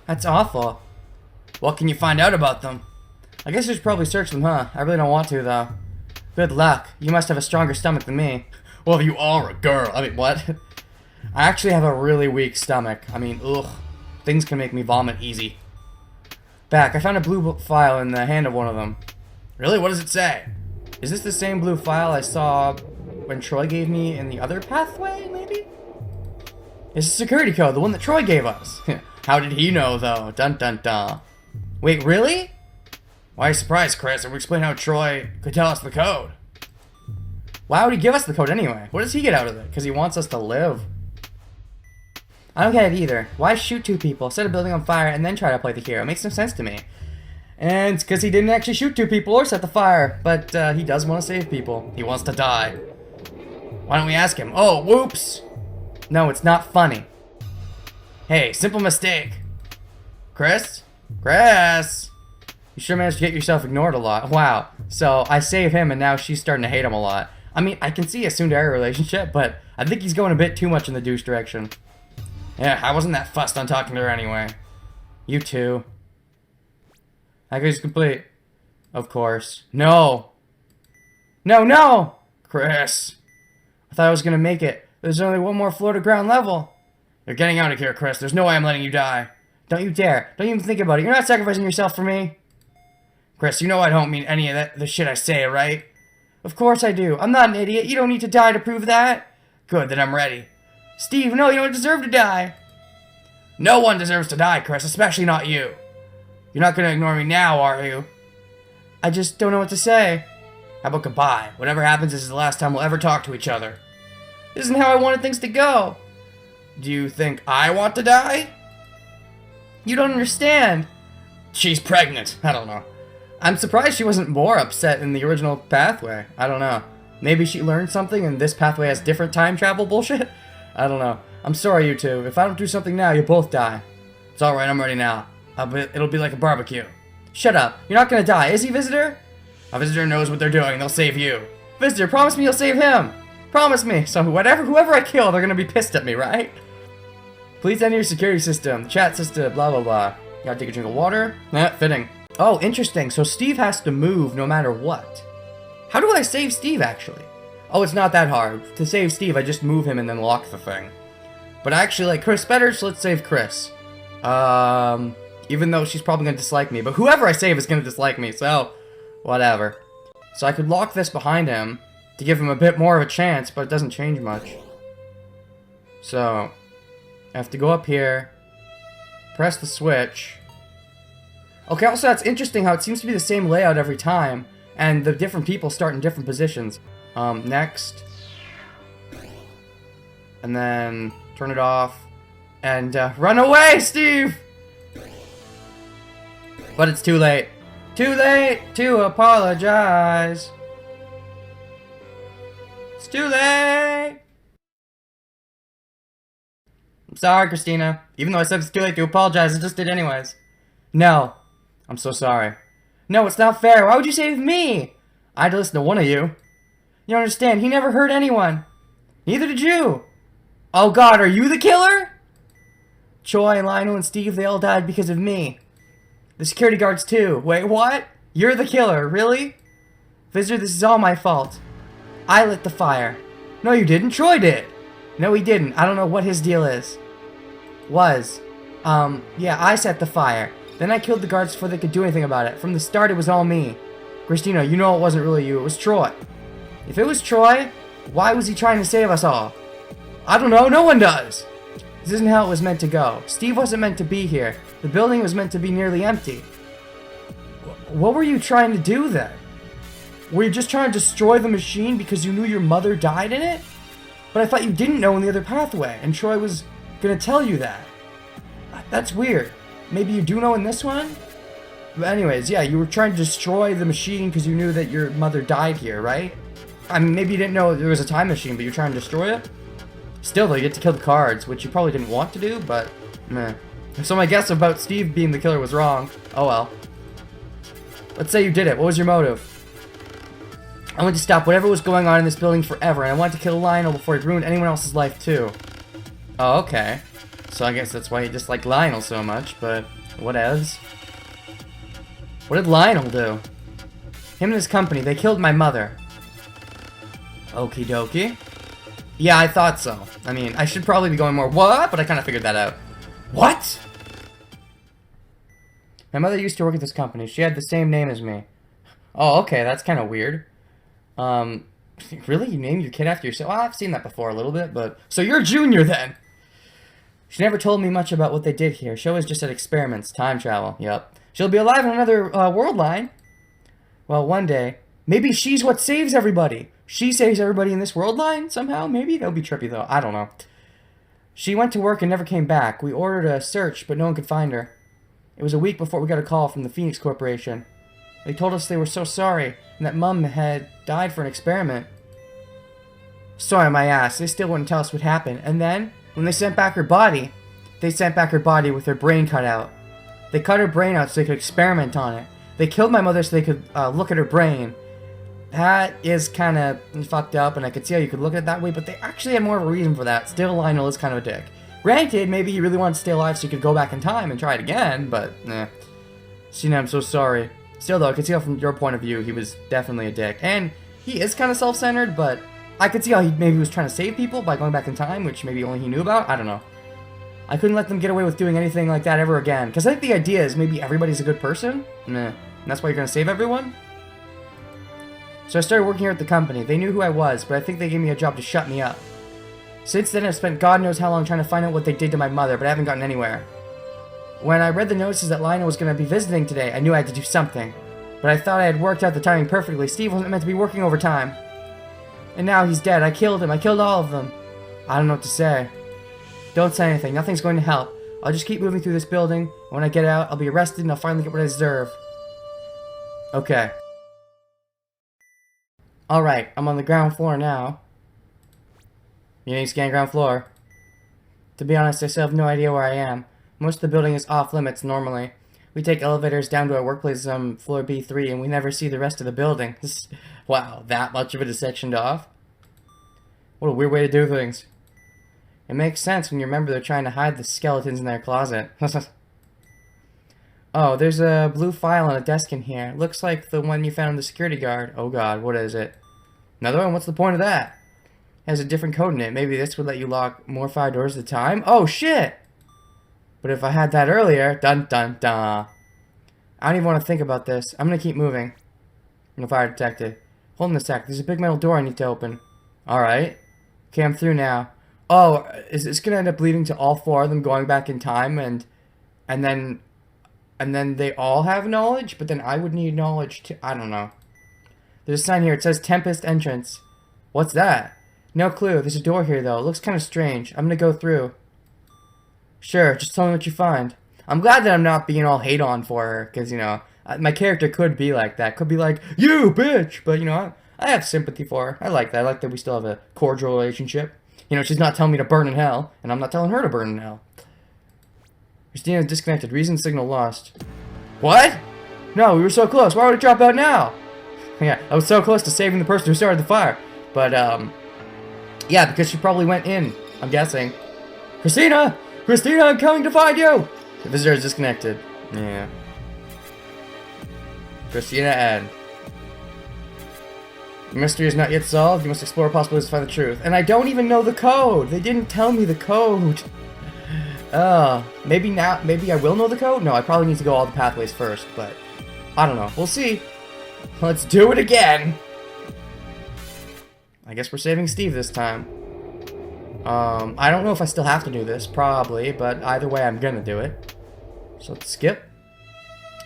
That's awful. What can you find out about them? I guess you should probably search them, huh? I really don't want to, though. Good luck. You must have a stronger stomach than me. Well, you are a girl. I mean, what? I actually have a really weak stomach. I mean, ugh. Things can make me vomit easy. Back, I found a blue file in the hand of one of them. Really? What does it say? Is this the same blue file I saw when Troy gave me in the other pathway, maybe? It's a security code, the one that Troy gave us. How did he know, though? Dun dun dun. Wait, really? Why are you surprised, Chris? It would explain how Troy could tell us the code. Why would he give us the code anyway? What does he get out of it? Because he wants us to live. I don't get it either. Why shoot 2 people, set a building on fire, and then try to play the hero? It makes no sense to me. And it's because he didn't actually shoot 2 people or set the fire, but he does want to save people. He wants to die. Why don't we ask him? Oh, whoops! No, it's not funny. Hey, simple mistake. Chris? Chris! You sure managed to get yourself ignored a lot. Wow. So, I save him and now she's starting to hate him a lot. I mean, I can see a soon-to-air relationship, but I think he's going a bit too much in the douche direction. Yeah, I wasn't that fussed on talking to her anyway. You too. Package is complete. Of course. No! No, no! Chris. I thought I was gonna make it. There's only 1 more floor to ground level. You're getting out of here, Chris. There's no way I'm letting you die. Don't you dare. Don't even think about it. You're not sacrificing yourself for me. Chris, you know I don't mean any of the shit I say, right? Of course I do. I'm not an idiot. You don't need to die to prove that. Good, then I'm ready. Steve, no, you don't deserve to die. No one deserves to die, Chris, especially not you. You're not gonna ignore me now, are you? I just don't know what to say. How about goodbye? Whatever happens, this is the last time we'll ever talk to each other. This isn't how I wanted things to go. Do you think I want to die? You don't understand. She's pregnant. I don't know. I'm surprised she wasn't more upset in the original pathway. I don't know. Maybe she learned something and this pathway has different time travel bullshit? I don't know. I'm sorry, you two. If I don't do something now, you'll both die. It's alright, I'm ready now. It'll be like a barbecue. Shut up. You're not gonna die, is he, Visitor? A visitor knows what they're doing. They'll save you. Visitor, promise me you'll save him. Promise me. So whoever I kill, they're gonna be pissed at me, right? Please enter your security system. The chat says to blah blah blah. You gotta take a drink of water. Fitting. Oh, interesting. So Steve has to move no matter what. How do I save Steve, actually? Oh, it's not that hard. To save Steve, I just move him and then lock the thing. But I actually like Chris better, so let's save Chris. Even though she's probably gonna dislike me. But whoever I save is gonna dislike me, so whatever. So I could lock this behind him to give him a bit more of a chance, but it doesn't change much. So I have to go up here, press the switch. Okay, also that's interesting how it seems to be the same layout every time, and the different people start in different positions. Next. And then turn it off. And run away, Steve! But it's too late. Too late to apologize. It's too late. I'm sorry, Christina. Even though I said it's too late to apologize, I just did anyways. No. I'm so sorry. No, it's not fair. Why would you save me? I had to listen to one of you. You don't understand. He never hurt anyone. Neither did you. Oh God, are you the killer? Choi and Lionel and Steve, they all died because of me. The security guards too. Wait, what? You're the killer, really? Visitor, this is all my fault. I lit the fire. No, you didn't. Troy did. No, he didn't. I don't know what his deal is. Yeah, I set the fire. Then I killed the guards before they could do anything about it. From the start, it was all me. Christina, you know it wasn't really you. It was Troy. If it was Troy, why was he trying to save us all? I don't know. No one does. This isn't how it was meant to go. Steve wasn't meant to be here. The building was meant to be nearly empty. What were you trying to do then? Were you just trying to destroy the machine because you knew your mother died in it? But I thought you didn't know in the other pathway, and Troy was gonna tell you that. That's weird. Maybe you do know in this one? But anyways, yeah, you were trying to destroy the machine because you knew that your mother died here, right? I mean, maybe you didn't know there was a time machine, but you're trying to destroy it? Still, though, you get to kill the cards, which you probably didn't want to do, but meh. So my guess about Steve being the killer was wrong. Oh well. Let's say you did it. What was your motive? I wanted to stop whatever was going on in this building forever, and I wanted to kill Lionel before he ruined anyone else's life, too. Oh, okay. So I guess that's why you dislike Lionel so much, but whatevs. What did Lionel do? Him and his company, they killed my mother. Okie dokie. Yeah, I thought so. I mean, I should probably be going more, what? But I kind of figured that out. What? My mother used to work at this company. She had the same name as me. Oh, okay, that's kind of weird. Really? You named your kid after yourself? Well, I've seen that before a little bit, but... So you're Junior, then! She never told me much about what they did here. She always just said experiments, time travel, yep. She'll be alive in another, world line. Well, one day, maybe she's what saves everybody. She saves everybody in this world line, somehow? Maybe? That would be trippy, though. I don't know. She went to work and never came back. We ordered a search, but no one could find her. It was a week before we got a call from the Phoenix Corporation. They told us they were so sorry, and that Mum had died for an experiment. Sorry, my ass. They still wouldn't tell us what happened. And then, when they sent back her body, they sent back her body with her brain cut out. They cut her brain out so they could experiment on it. They killed my mother so they could look at her brain. That is kind of fucked up, and I could see how you could look at it that way, but they actually had more of a reason for that. Still, Lionel is kind of a dick. Granted, maybe he really wanted to stay alive so he could go back in time and try it again, but, eh. Cena, I'm so sorry. Still, though, I could see how from your point of view, he was definitely a dick. And he is kind of self-centered, but I could see how he maybe was trying to save people by going back in time, which maybe only he knew about. I don't know. I couldn't let them get away with doing anything like that ever again, because I think the idea is maybe everybody's a good person. Meh. And that's why you're going to save everyone? So I started working here at the company. They knew who I was, but I think they gave me a job to shut me up. Since then, I've spent God knows how long trying to find out what they did to my mother, but I haven't gotten anywhere. When I read the notices that Lionel was going to be visiting today, I knew I had to do something. But I thought I had worked out the timing perfectly. Steve wasn't meant to be working overtime. And now he's dead. I killed him. I killed all of them. I don't know what to say. Don't say anything. Nothing's going to help. I'll just keep moving through this building. And when I get out, I'll be arrested and I'll finally get what I deserve. Okay. Alright, I'm on the ground floor now. You need to scan ground floor. To be honest, I still have no idea where I am. Most of the building is off limits normally. We take elevators down to our workplace on floor B3 and we never see the rest of the building. Wow, that much of it is sectioned off? What a weird way to do things. It makes sense when you remember they're trying to hide the skeletons in their closet. Oh, there's a blue file on a desk in here. Looks like the one you found on the security guard. Oh god, what is it? Another one? What's the point of that? It has a different code in it. Maybe this would let you lock more fire doors at a time? Oh shit! But if I had that earlier, dun dun dun. I don't even want to think about this. I'm gonna keep moving. No fire detected. Hold on a sec. There's a big metal door I need to open. Alright. Okay, I'm through now. Oh, is this gonna end up leading to all four of them going back in time and then they all have knowledge? But then I would need knowledge too. I don't know. There's a sign here. It says Tempest entrance. What's that? No clue. There's a door here though. It looks kind of strange. I'm gonna go through. Sure, just tell me what you find. I'm glad that I'm not being all hate on for her, because, you know, my character could be like that. Could be like, you bitch! But, you know, I have sympathy for her. I like that. I like that we still have a cordial relationship. You know, she's not telling me to burn in hell, and I'm not telling her to burn in hell. Christina disconnected. Reason signal lost. What? No, we were so close. Why would it drop out now? Yeah, I was so close to saving the person who started the fire. But, yeah, because she probably went in, I'm guessing. Christina! Christina, I'm coming to find you! The visitor is disconnected. Yeah. Christina N. The mystery is not yet solved. You must explore possibilities to find the truth. And I don't even know the code! They didn't tell me the code! Maybe I will know the code? No, I probably need to go all the pathways first, but I don't know. We'll see. Let's do it again. I guess we're saving Steve this time. I don't know if I still have to do this, probably, but either way I'm gonna do it. So let's skip.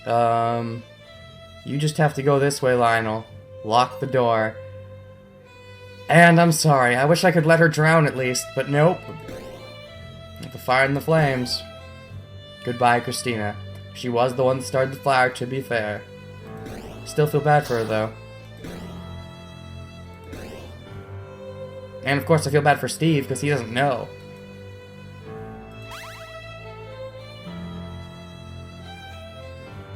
You just have to go this way, Lionel. Lock the door. And I'm sorry, I wish I could let her drown at least, but nope. The fire and the flames. Goodbye, Christina. She was the one that started the fire, to be fair. Still feel bad for her, though. And of course I feel bad for Steve, because he doesn't know.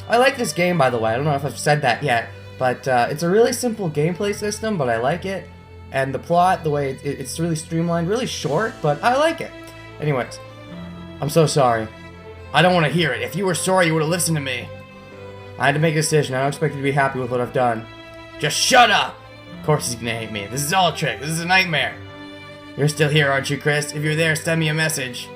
I like this game, by the way. I don't know if I've said that yet, but it's a really simple gameplay system, but I like it. And the plot, the way it's really streamlined, really short, but I like it. Anyways, I'm so sorry. I don't want to hear it. If you were sorry, you would have listened to me. I had to make a decision. I don't expect you to be happy with what I've done. Just shut up! Of course he's gonna hate me. This is all a trick. This is a nightmare. You're still here, aren't you, Chris? If you're there, send me a message.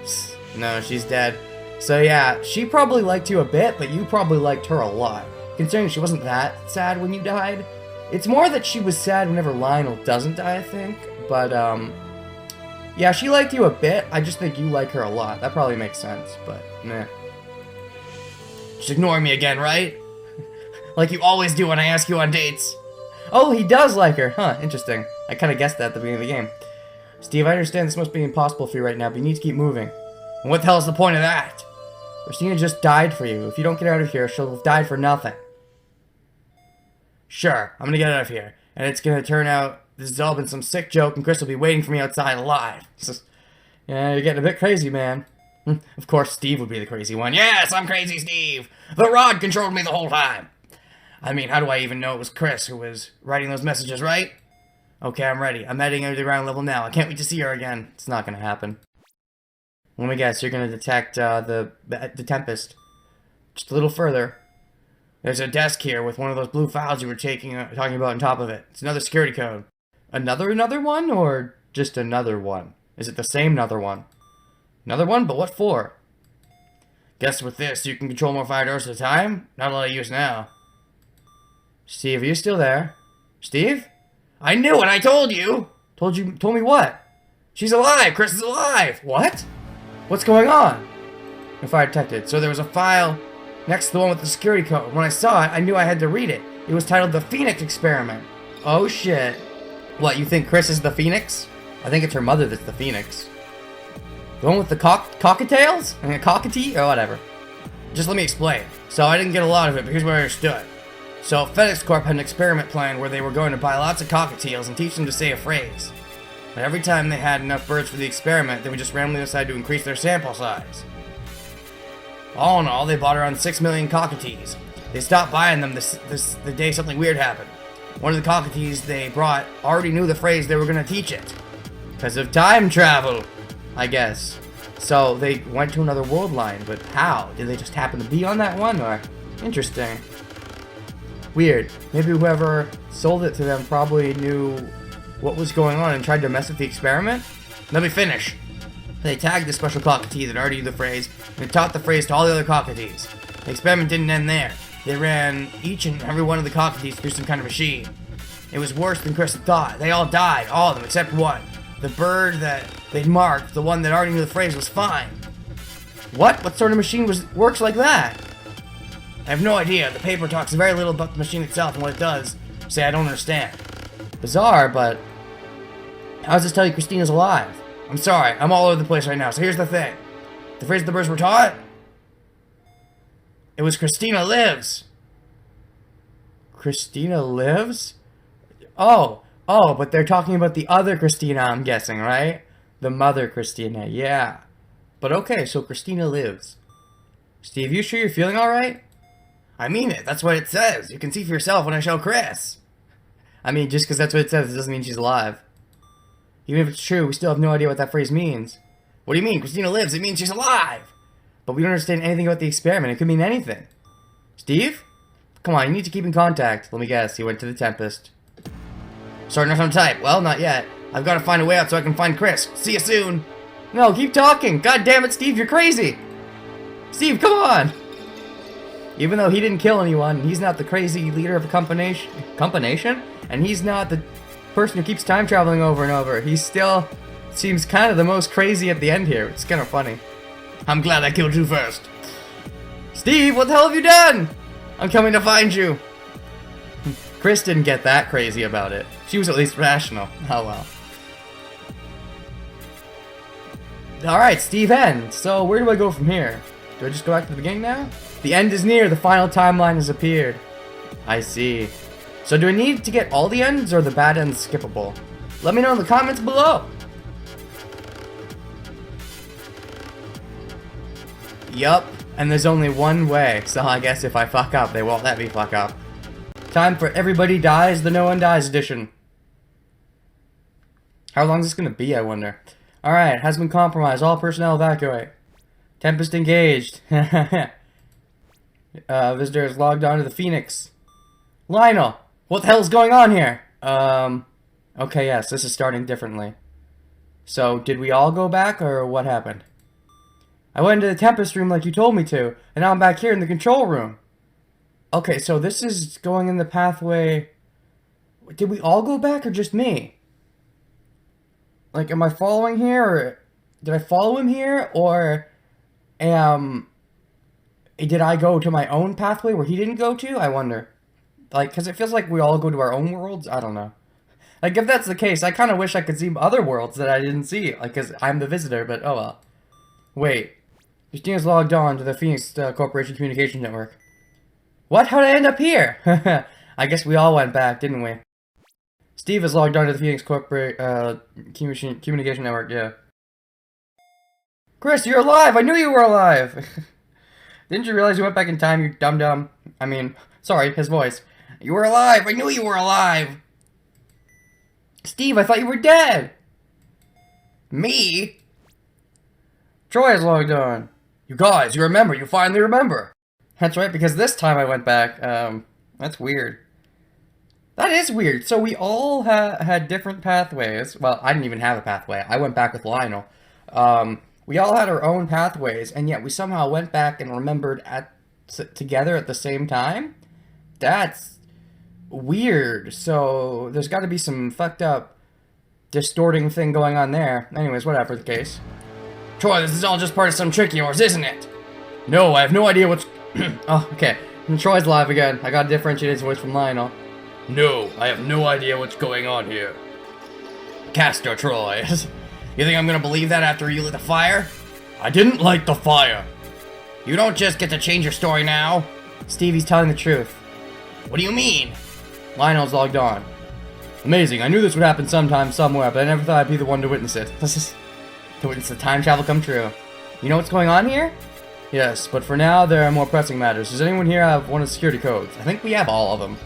No, she's dead. So yeah, she probably liked you a bit, but you probably liked her a lot. Considering she wasn't that sad when you died. It's more that she was sad whenever Lionel doesn't die, I think. But, yeah, she liked you a bit. I just think you like her a lot. That probably makes sense, but, meh. Just ignore me again, right? Like you always do when I ask you on dates. Oh, he does like her. Huh, interesting. I kind of guessed that at the beginning of the game. Steve, I understand this must be impossible for you right now, but you need to keep moving. And what the hell is the point of that? Christina just died for you. If you don't get out of here, she'll have died for nothing. Sure, I'm gonna get out of here. And it's gonna turn out this has all been some sick joke and Chris will be waiting for me outside alive. Yeah, you're getting a bit crazy, man. Of course, Steve would be the crazy one. Yes, I'm crazy Steve! The rod controlled me the whole time! I mean, how do I even know it was Chris who was writing those messages, right? Okay, I'm ready. I'm heading into the ground level now. I can't wait to see her again. It's not gonna happen. Let me guess, you're gonna detect the Tempest. Just a little further. There's a desk here with one of those blue files you were talking about on top of it. It's another security code. Another one, or just another one? Is it the same another one? Another one? But what for? Guess with this, you can control more fire doors at a time? Not a lot of use now. Steve, are you still there? Steve? I knew it, I told you! Told me what? She's alive! Chris is alive! What? What's going on? No fire detected. So there was a file next to the one with the security code. When I saw it, I knew I had to read it. It was titled The Phoenix Experiment. Oh shit. What, you think Chris is the Phoenix? I think it's her mother that's the Phoenix. The one with the cockatails? I mean, cockatee? Or whatever. Just let me explain. So I didn't get a lot of it, but here's what I understood. So FedEx Corp had an experiment plan where they were going to buy lots of cockatiels and teach them to say a phrase. But every time they had enough birds for the experiment, they would just randomly decide to increase their sample size. All in all, they bought around 6 million cockatiels. They stopped buying them the day something weird happened. One of the cockatiels they brought already knew the phrase they were going to teach it. Because of time travel, I guess. So they went to another world line, but how? Did they just happen to be on that one, or? Interesting. Weird. Maybe whoever sold it to them probably knew what was going on and tried to mess with the experiment? Let me finish. They tagged the special cockatee that already knew the phrase, and taught the phrase to all the other cockatees. The experiment didn't end there. They ran each and every one of the cockatees through some kind of machine. It was worse than Chris had thought. They all died, all of them except one. The bird that they'd marked, the one that already knew the phrase, was fine. What? What sort of machine works like that? I have no idea. The paper talks very little about the machine itself and what it does. Say I don't understand. Bizarre, but how does this tell you Christina's alive? I'm sorry, I'm all over the place right now, so here's the thing. The phrase the birds were taught? It was Christina lives. Christina lives? Oh, but they're talking about the other Christina, I'm guessing, right? The mother Christina, yeah. But okay, so Christina lives. Steve, you sure you're feeling alright? I mean it, that's what it says. You can see for yourself when I show Chris. I mean, just because that's what it says, it doesn't mean she's alive. Even if it's true, we still have no idea what that phrase means. What do you mean? Christina lives, it means she's alive! But we don't understand anything about the experiment, it could mean anything. Steve? Come on, you need to keep in contact. Let me guess, he went to the Tempest. Starting off on type. Well, not yet. I've got to find a way out so I can find Chris. See you soon! No, keep talking! God damn it, Steve, you're crazy! Steve, come on! Even though he didn't kill anyone, he's not the crazy leader of a combination, and he's not the person who keeps time traveling over and over. He still seems kind of the most crazy at the end here. It's kind of funny. I'm glad I killed you first. Steve, what the hell have you done? I'm coming to find you. Chris didn't get that crazy about it. She was at least rational. Oh well. Alright, Steve ends. So where do I go from here? Do I just go back to the beginning now? The end is near. The final timeline has appeared. I see. So do I need to get all the ends, or are the bad ends skippable? Let me know in the comments below. Yup, and there's only one way, so I guess if I fuck up, they won't let me fuck up. Time for Everybody Dies, the No One Dies edition. How long is this gonna be, I wonder? Alright, has been compromised. All personnel evacuate. Tempest engaged. Visitors logged on to the Phoenix. Lionel, what the hell's going on here? Okay, yes, this is starting differently. So, did we all go back, or what happened? I went into the Tempest room like you told me to, and now I'm back here in the control room. Okay, so this is going in the pathway... Did we all go back, or just me? Like, am I following here, or... Did I follow him here, or... Did I go to my own pathway where he didn't go to? I wonder. Like, because it feels like we all go to our own worlds? I don't know. Like, if that's the case, I kind of wish I could see other worlds that I didn't see. Like, because I'm the visitor, but oh well. Wait. Christina's logged on to the Phoenix Corporation Communication Network. What? How'd I end up here? I guess we all went back, didn't we? Steve is logged on to the Phoenix Communication Network, yeah. Chris, you're alive! I knew you were alive! Didn't you realize you went back in time, you dum-dum? I mean, sorry, his voice. You were alive! I knew you were alive! Steve, I thought you were dead! Me? Troy is logged on. You guys, you remember, you finally remember. That's right, because this time I went back. That's weird. That is weird. So we all had different pathways. Well, I didn't even have a pathway. I went back with Lionel. We all had our own pathways, and yet we somehow went back and remembered together at the same time? That's weird. So there's got to be some fucked up distorting thing going on there. Anyways, whatever the case. Troy, this is all just part of some trick of yours, isn't it? No, I have no idea what's... Oh, okay. And Troy's live again. I gotta differentiate his voice from Lionel. No, I have no idea what's going on here. Castor Troy. You think I'm gonna believe that after you lit the fire? I didn't light the fire. You don't just get to change your story now. Stevie's telling the truth. What do you mean? Lionel's logged on. Amazing. I knew this would happen sometime, somewhere, but I never thought I'd be the one to witness it. To witness the time travel come true. You know what's going on here? Yes, but for now, there are more pressing matters. Does anyone here have one of the security codes? I think we have all of them.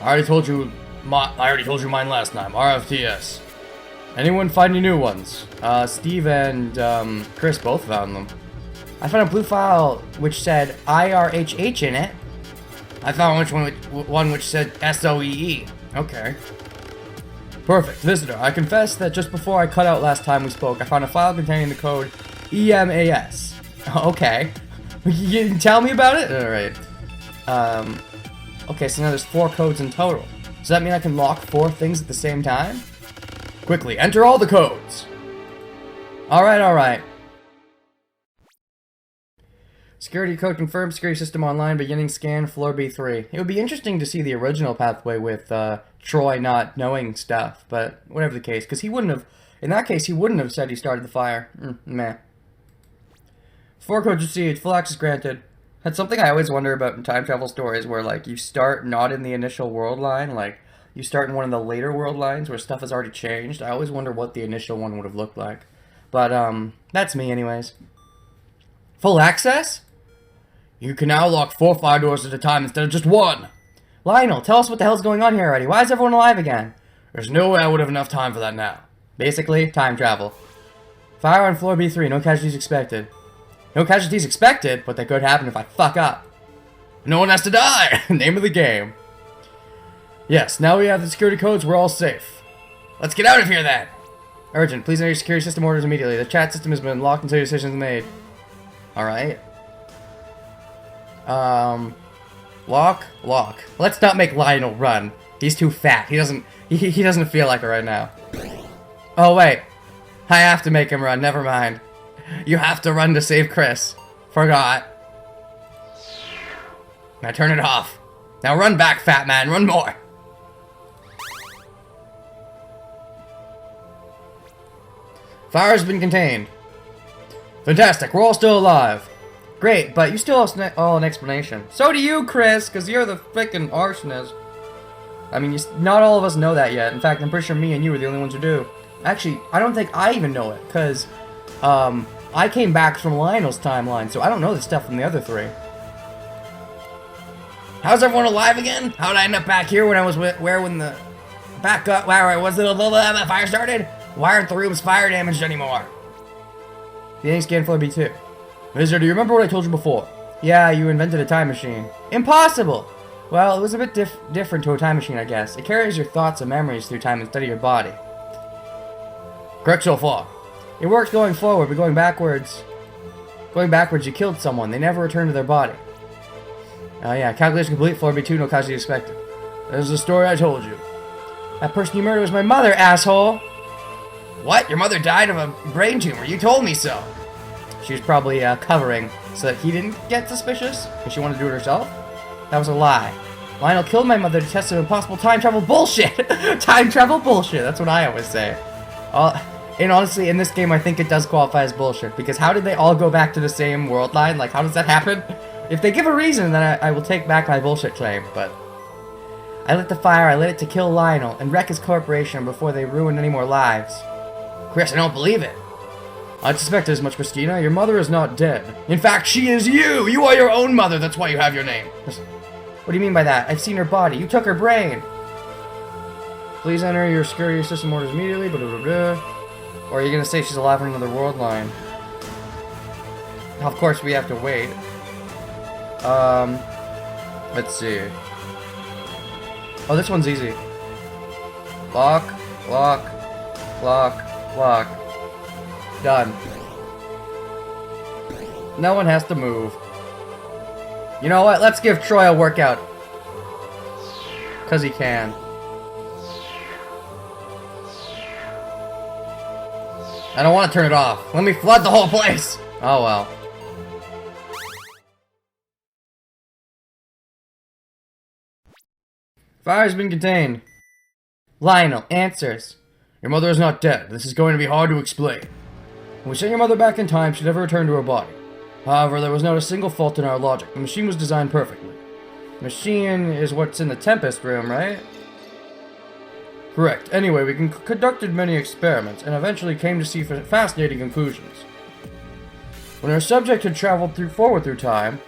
I already told you mine last time. RFTS. Anyone find any new ones? Steve and Chris both found them. I found a blue file which said IRHH in it. I found one which said SOEE. Okay. Perfect. Visitor, I confess that just before I cut out last time we spoke, I found a file containing the code EMAS. Okay. You didn't tell me about it? Alright. Okay, so now there's 4 codes in total. Does that mean I can lock 4 things at the same time? Quickly, enter all the codes! Alright, alright. Security code confirmed, security system online, beginning scan, floor B3. It would be interesting to see the original pathway with Troy not knowing stuff, but whatever the case, because he wouldn't have, in that case, he wouldn't have said he started the fire. Meh. 4 codes received, full access granted. That's something I always wonder about in time travel stories, where like you start not in the initial world line, like you start in one of the later world lines where stuff has already changed. I always wonder what the initial one would have looked like. But that's me anyways. Full access? You can now lock 4 fire doors at a time instead of just 1. Lionel, tell us what the hell's going on here already. Why is everyone alive again? There's no way I would have enough time for that now. Basically, time travel. Fire on floor B3, no casualties expected. No casualties expected, but that could happen if I fuck up. No one has to die! Name of the game. Yes, now we have the security codes, we're all safe. Let's get out of here then! Urgent, please enter your security system orders immediately. The chat system has been locked until your decision is made. Alright. Lock. Let's not make Lionel run. He's too fat. He doesn't feel like it right now. Oh, wait. I have to make him run. Never mind. You have to run to save Chris. Forgot. Now turn it off. Now run back, fat man. Run more. Fire has been contained. Fantastic. We're all still alive. Great, but you still have all an explanation. So do you, Chris, because you're the frickin' arsonist. I mean, not all of us know that yet. In fact, I'm pretty sure me and you are the only ones who do. Actually, I don't think I even know it, because I came back from Lionel's timeline, so I don't know the stuff from the other three. How's everyone alive again? How did I end up back here when I was when the fire started? Why aren't the rooms fire damaged anymore? The scan floor B2. Visitor, do you remember what I told you before? Yeah, you invented a time machine. Impossible! Well, it was a bit different to a time machine, I guess. It carries your thoughts and memories through time instead of your body. Correct so far. It works going forward, but going backwards, you killed someone. They never returned to their body. Oh yeah, calculation complete, floor B2, no cause you expected. This is the story I told you. That person you murdered was my mother, asshole! What? Your mother died of a brain tumor. You told me so. She was probably covering so that he didn't get suspicious, because she wanted to do it herself. That was a lie. Lionel killed my mother to test some impossible time travel bullshit! Time travel bullshit, that's what I always say. And honestly, in this game, I think it does qualify as bullshit, because how did they all go back to the same world line? Like, how does that happen? If they give a reason, then I will take back my bullshit claim, but... I lit the fire, I lit it to kill Lionel, and wreck his corporation before they ruined any more lives. Chris, I don't believe it. I suspected as much, Christina. Your mother is not dead. In fact, she is you! You are your own mother, that's why you have your name. What do you mean by that? I've seen her body. You took her brain. Please enter your security system orders immediately, blah, blah, blah. Or are you gonna say she's alive in another world line? Of course, we have to wait. Let's see. Oh, this one's easy. Lock. Done. No one has to move. You know what? Let's give Troy a workout. Because he can. I don't want to turn it off. Let me flood the whole place. Oh well. Fire's been contained. Lionel, answers. Your mother is not dead. This is going to be hard to explain. When we sent your mother back in time, she never returned to her body. However, there was not a single fault in our logic. The machine was designed perfectly. The machine is what's in the Tempest room, right? Correct. Anyway, we conducted many experiments, and eventually came to see fascinating conclusions. When our subject had traveled forward through time,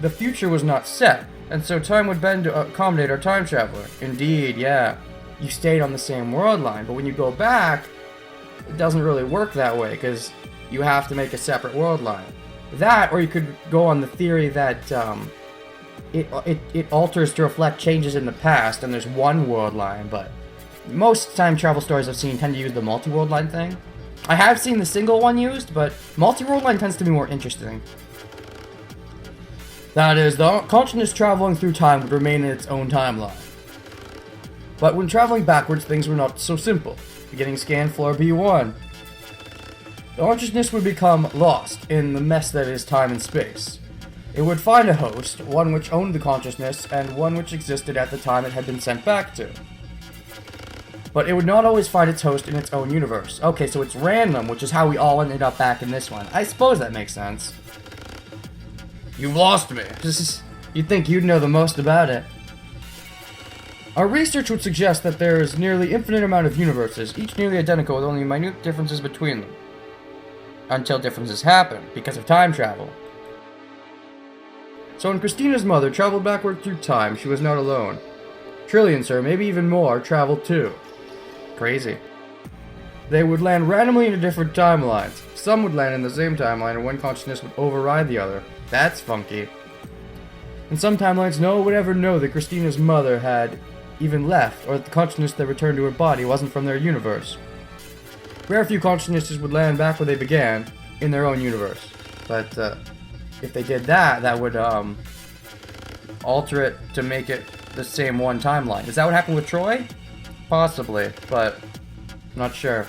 the future was not set, and so time would bend to accommodate our time traveler. Indeed, yeah. You stayed on the same world line, but when you go back, it doesn't really work that way, because you have to make a separate world line. That, or you could go on the theory that it alters to reflect changes in the past, and there's one world line, but most time travel stories I've seen tend to use the multi-world line thing. I have seen the single one used, but multi-world line tends to be more interesting. That is, the consciousness traveling through time would remain in its own timeline. But when traveling backwards, things were not so simple. Beginning scan floor B1. The consciousness would become lost in the mess that is time and space. It would find a host, one which owned the consciousness, and one which existed at the time it had been sent back to. But it would not always find its host in its own universe. Okay, so it's random, which is how we all ended up back in this one. I suppose that makes sense. You've lost me. You'd think you'd know the most about it. Our research would suggest that there is nearly infinite amount of universes, each nearly identical with only minute differences between them. Until differences happen, because of time travel. So when Christina's mother traveled backward through time, she was not alone. Trillions, or maybe even more, traveled too. Crazy. They would land randomly into different timelines. Some would land in the same timeline, and one consciousness would override the other. That's funky. In some timelines, no one would ever know that Christina's mother had even left, or that the consciousness that returned to her body wasn't from their universe. Rare few consciousnesses would land back where they began, in their own universe. But, if they did that, that would alter it to make it the same one timeline. Is that what happened with Troy? Possibly, but I'm not sure.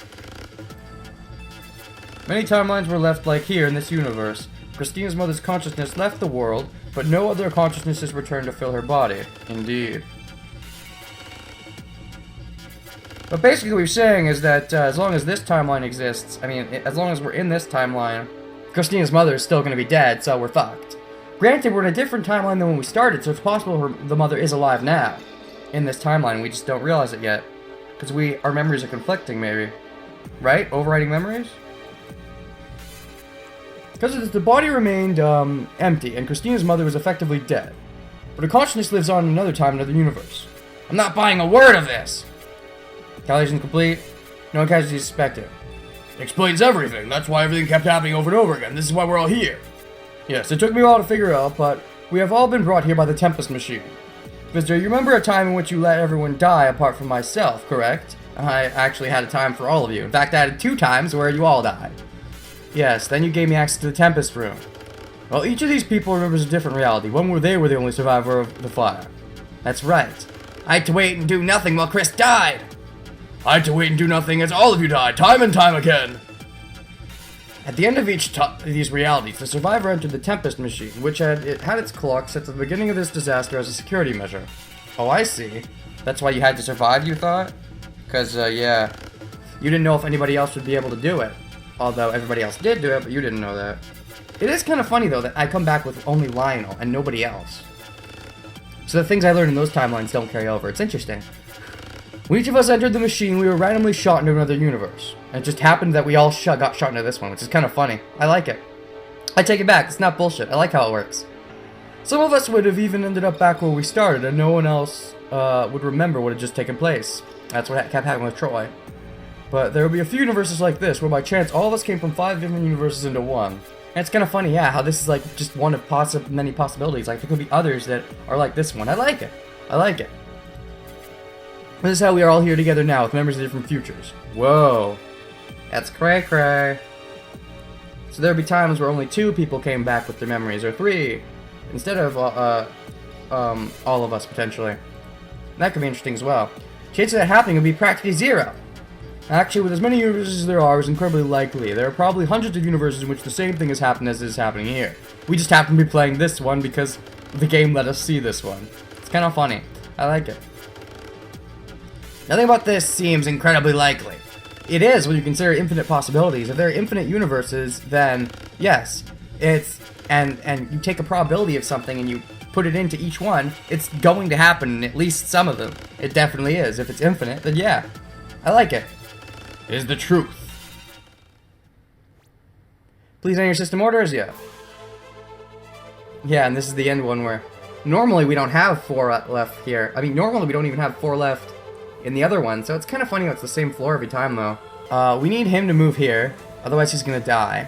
Many timelines were left like here in this universe. Christina's mother's consciousness left the world, but no other consciousnesses returned to fill her body. Indeed. But basically what you're saying is that as long as this timeline exists, I mean, as long as we're in this timeline, Christina's mother is still going to be dead, so we're fucked. Granted, we're in a different timeline than when we started, so it's possible the mother is alive now. In this timeline, we just don't realize it yet. Because our memories are conflicting, maybe. Right? Overriding memories? Because the body remained empty, and Christina's mother was effectively dead. But her consciousness lives on in another time, another universe. I'm not buying a word of this! Calculation complete. No casualties suspected. Explains everything. That's why everything kept happening over and over again. This is why we're all here. Yes, it took me a while to figure out, but we have all been brought here by the Tempest machine. Visitor, you remember a time in which you let everyone die apart from myself, correct? I actually had a time for all of you. In fact, I had 2 times where you all died. Yes, then you gave me access to the Tempest room. Well, each of these people remembers a different reality. One where they were the only survivor of the fire. That's right. I had to wait and do nothing while Chris died. I had to wait and do nothing as all of you died, time and time again. At the end of each of these realities, the survivor entered the Tempest machine, which had its clock set to the beginning of this disaster as a security measure. Oh, I see. That's why you had to survive, you thought? Because, yeah, you didn't know if anybody else would be able to do it. Although everybody else did do it, but you didn't know that. It is kind of funny, though, that I come back with only Lionel and nobody else. So the things I learned in those timelines don't carry over. It's interesting. When each of us entered the machine, we were randomly shot into another universe. And it just happened that we all got shot into this one, which is kind of funny. I like it. I take it back. It's not bullshit. I like how it works. Some of us would have even ended up back where we started, and no one else would remember what had just taken place. That's what kept happening with Troy. But there will be a few universes like this, where by chance all of us came from 5 different universes into one. And it's kind of funny, yeah, how this is like just one of many possibilities. Like, there could be others that are like this one. I like it. I like it. This is how we are all here together now, with members of different futures. Whoa. That's cray-cray. So there'll be times where only 2 people came back with their memories, or 3, instead of all of us, potentially. That could be interesting as well. Chance of that happening would be practically 0. Actually, with as many universes as there are, is incredibly likely. There are probably hundreds of universes in which the same thing has happened as is happening here. We just happen to be playing this one because the game let us see this one. It's kind of funny. I like it. Nothing about this seems incredibly likely. It is when you consider infinite possibilities. If there are infinite universes, then yes, it's and you take a probability of something and you put it into each one, it's going to happen in at least some of them. It definitely is. If it's infinite, then yeah. I like it. It is the truth. Please enter your system orders, yeah. Yeah, and this is the end one where normally we don't have 4 left here. I mean, normally we don't even have 4 left in the other one, so it's kind of funny how it's the same floor every time, though. We need him to move here, otherwise he's gonna die.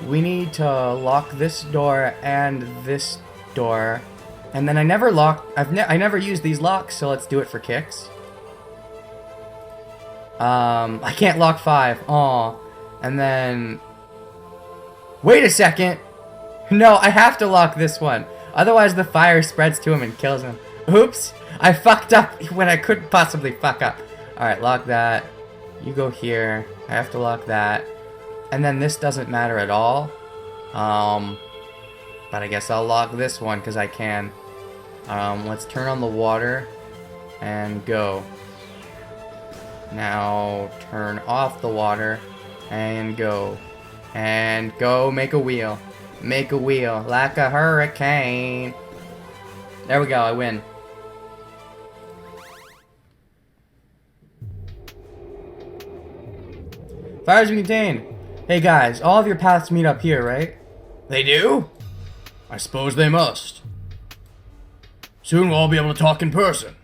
We need to lock this door and this door, and then I never used these locks, so let's do it for kicks. I can't lock 5. Aw. And then... Wait a second! No, I have to lock this one. Otherwise the fire spreads to him and kills him. Oops! I fucked up when I couldn't possibly fuck up. Alright, lock that. You go here. I have to lock that. And then this doesn't matter at all. But I guess I'll lock this one because I can. Let's turn on the water and go. Now turn off the water and go. And go make a wheel. Make a wheel like a hurricane. There we go, I win. Fires be contained. Hey guys, all of your paths meet up here, right? They do? I suppose they must. Soon we'll all be able to talk in person.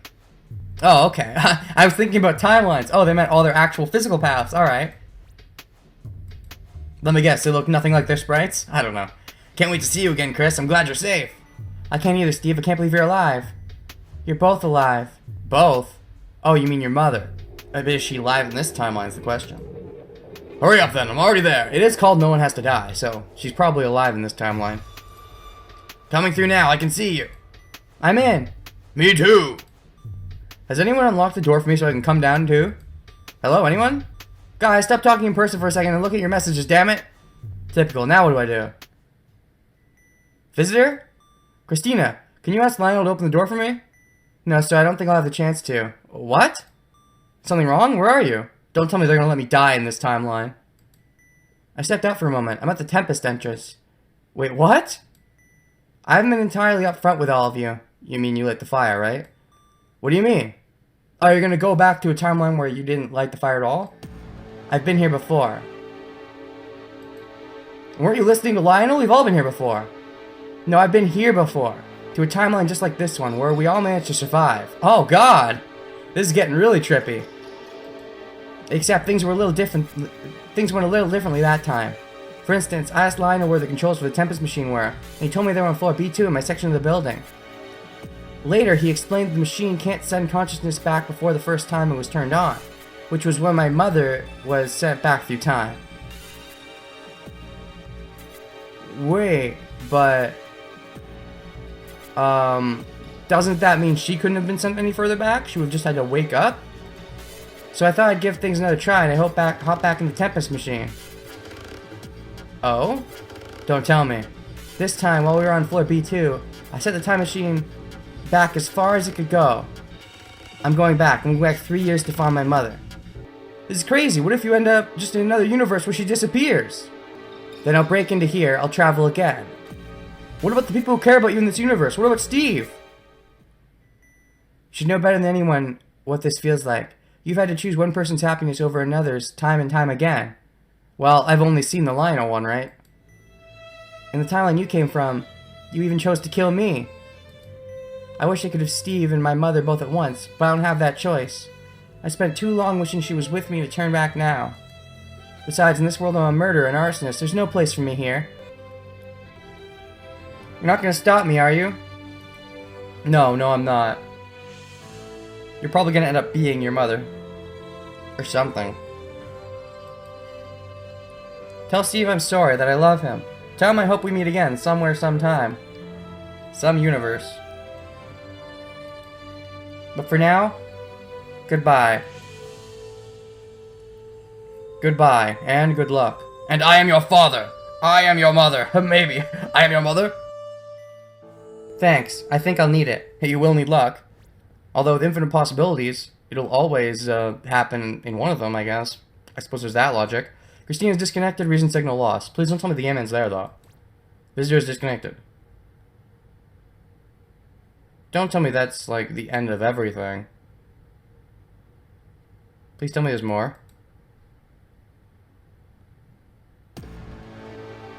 Oh, okay. I was thinking about timelines. Oh, they meant all their actual physical paths. Alright. Let me guess, they look nothing like their sprites? I don't know. Can't wait to see you again, Chris. I'm glad you're safe. I can't either, Steve. I can't believe you're alive. You're both alive. Both? Oh, you mean your mother. I bet is she alive in this timeline is the question. Hurry up then, I'm already there. It is called No One Has to Die, so she's probably alive in this timeline. Coming through now, I can see you. I'm in. Me too. Has anyone unlocked the door for me so I can come down too? Hello, anyone? Guys, stop talking in person for a second and look at your messages, damn it. Typical, now what do I do? Visitor? Christina, can you ask Lionel to open the door for me? No, sir, I don't think I'll have the chance to. What? Something wrong? Where are you? Don't tell me they're gonna let me die in this timeline. I stepped out for a moment. I'm at the Tempest entrance. Wait, what? I haven't been entirely upfront with all of you. You mean you lit the fire, right? What do you mean? Oh, you're gonna go back to a timeline where you didn't light the fire at all? I've been here before. Weren't you listening to Lionel? We've all been here before. No, I've been here before. To a timeline just like this one, where we all managed to survive. Oh, God! This is getting really trippy. Except things were a little different. Things went a little differently that time. For instance, I asked Lionel where the controls for the Tempest machine were, and he told me they were on floor B2 in my section of the building. Later, he explained the machine can't send consciousness back before the first time it was turned on, which was when my mother was sent back through time. Wait, but... doesn't that mean she couldn't have been sent any further back? She would have just had to wake up? So I thought I'd give things another try and I hop back in the Tempest machine. Oh? Don't tell me. This time, while we were on floor B2, I set the time machine back as far as it could go. I'm going back. I'm going back 3 years to find my mother. This is crazy. What if you end up just in another universe where she disappears? Then I'll break into here. I'll travel again. What about the people who care about you in this universe? What about Steve? You should know better than anyone what this feels like. You've had to choose one person's happiness over another's time and time again. Well, I've only seen the Lionel one, right? In the timeline you came from, you even chose to kill me. I wish I could have Steve and my mother both at once, but I don't have that choice. I spent too long wishing she was with me to turn back now. Besides, in this world I'm a murderer and arsonist. There's no place for me here. You're not gonna stop me, are you? No, I'm not. You're probably gonna end up being your mother. Or something. Tell Steve I'm sorry, that I love him. Tell him I hope we meet again, somewhere, sometime. Some universe. But for now, goodbye. Goodbye, and good luck. And I am your father. I am your mother. Maybe. I am your mother? Thanks. I think I'll need it. Hey, you will need luck. Although with infinite possibilities, it'll always happen in one of them, I guess. I suppose there's that logic. Christina's disconnected, reason signal lost. Please don't tell me the Yemen's there, though. Visitor is disconnected. Don't tell me that's, like, the end of everything. Please tell me there's more.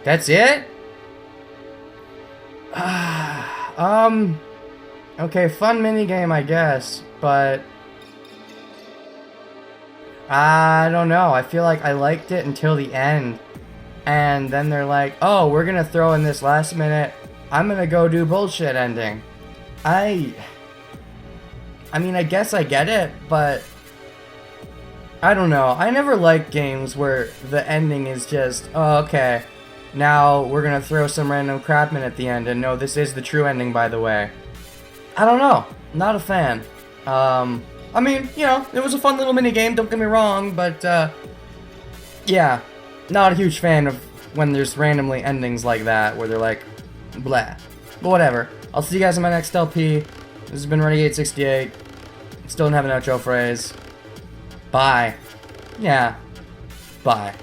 That's it? Okay, fun minigame, I guess, but... I don't know, I feel like I liked it until the end. And then they're like, oh, we're gonna throw in this last minute, I'm gonna go do bullshit ending. I mean, I guess I get it, but... I don't know, I never like games where the ending is just, oh, okay, now we're gonna throw some random crap in at the end, and no, this is the true ending, by the way. I don't know, not a fan. I mean, you know, it was a fun little mini game, don't get me wrong, but, yeah, not a huge fan of when there's randomly endings like that, where they're like, blah. But whatever. I'll see you guys in my next LP. This has been Renegade68. Still don't have an outro phrase. Bye. Yeah. Bye.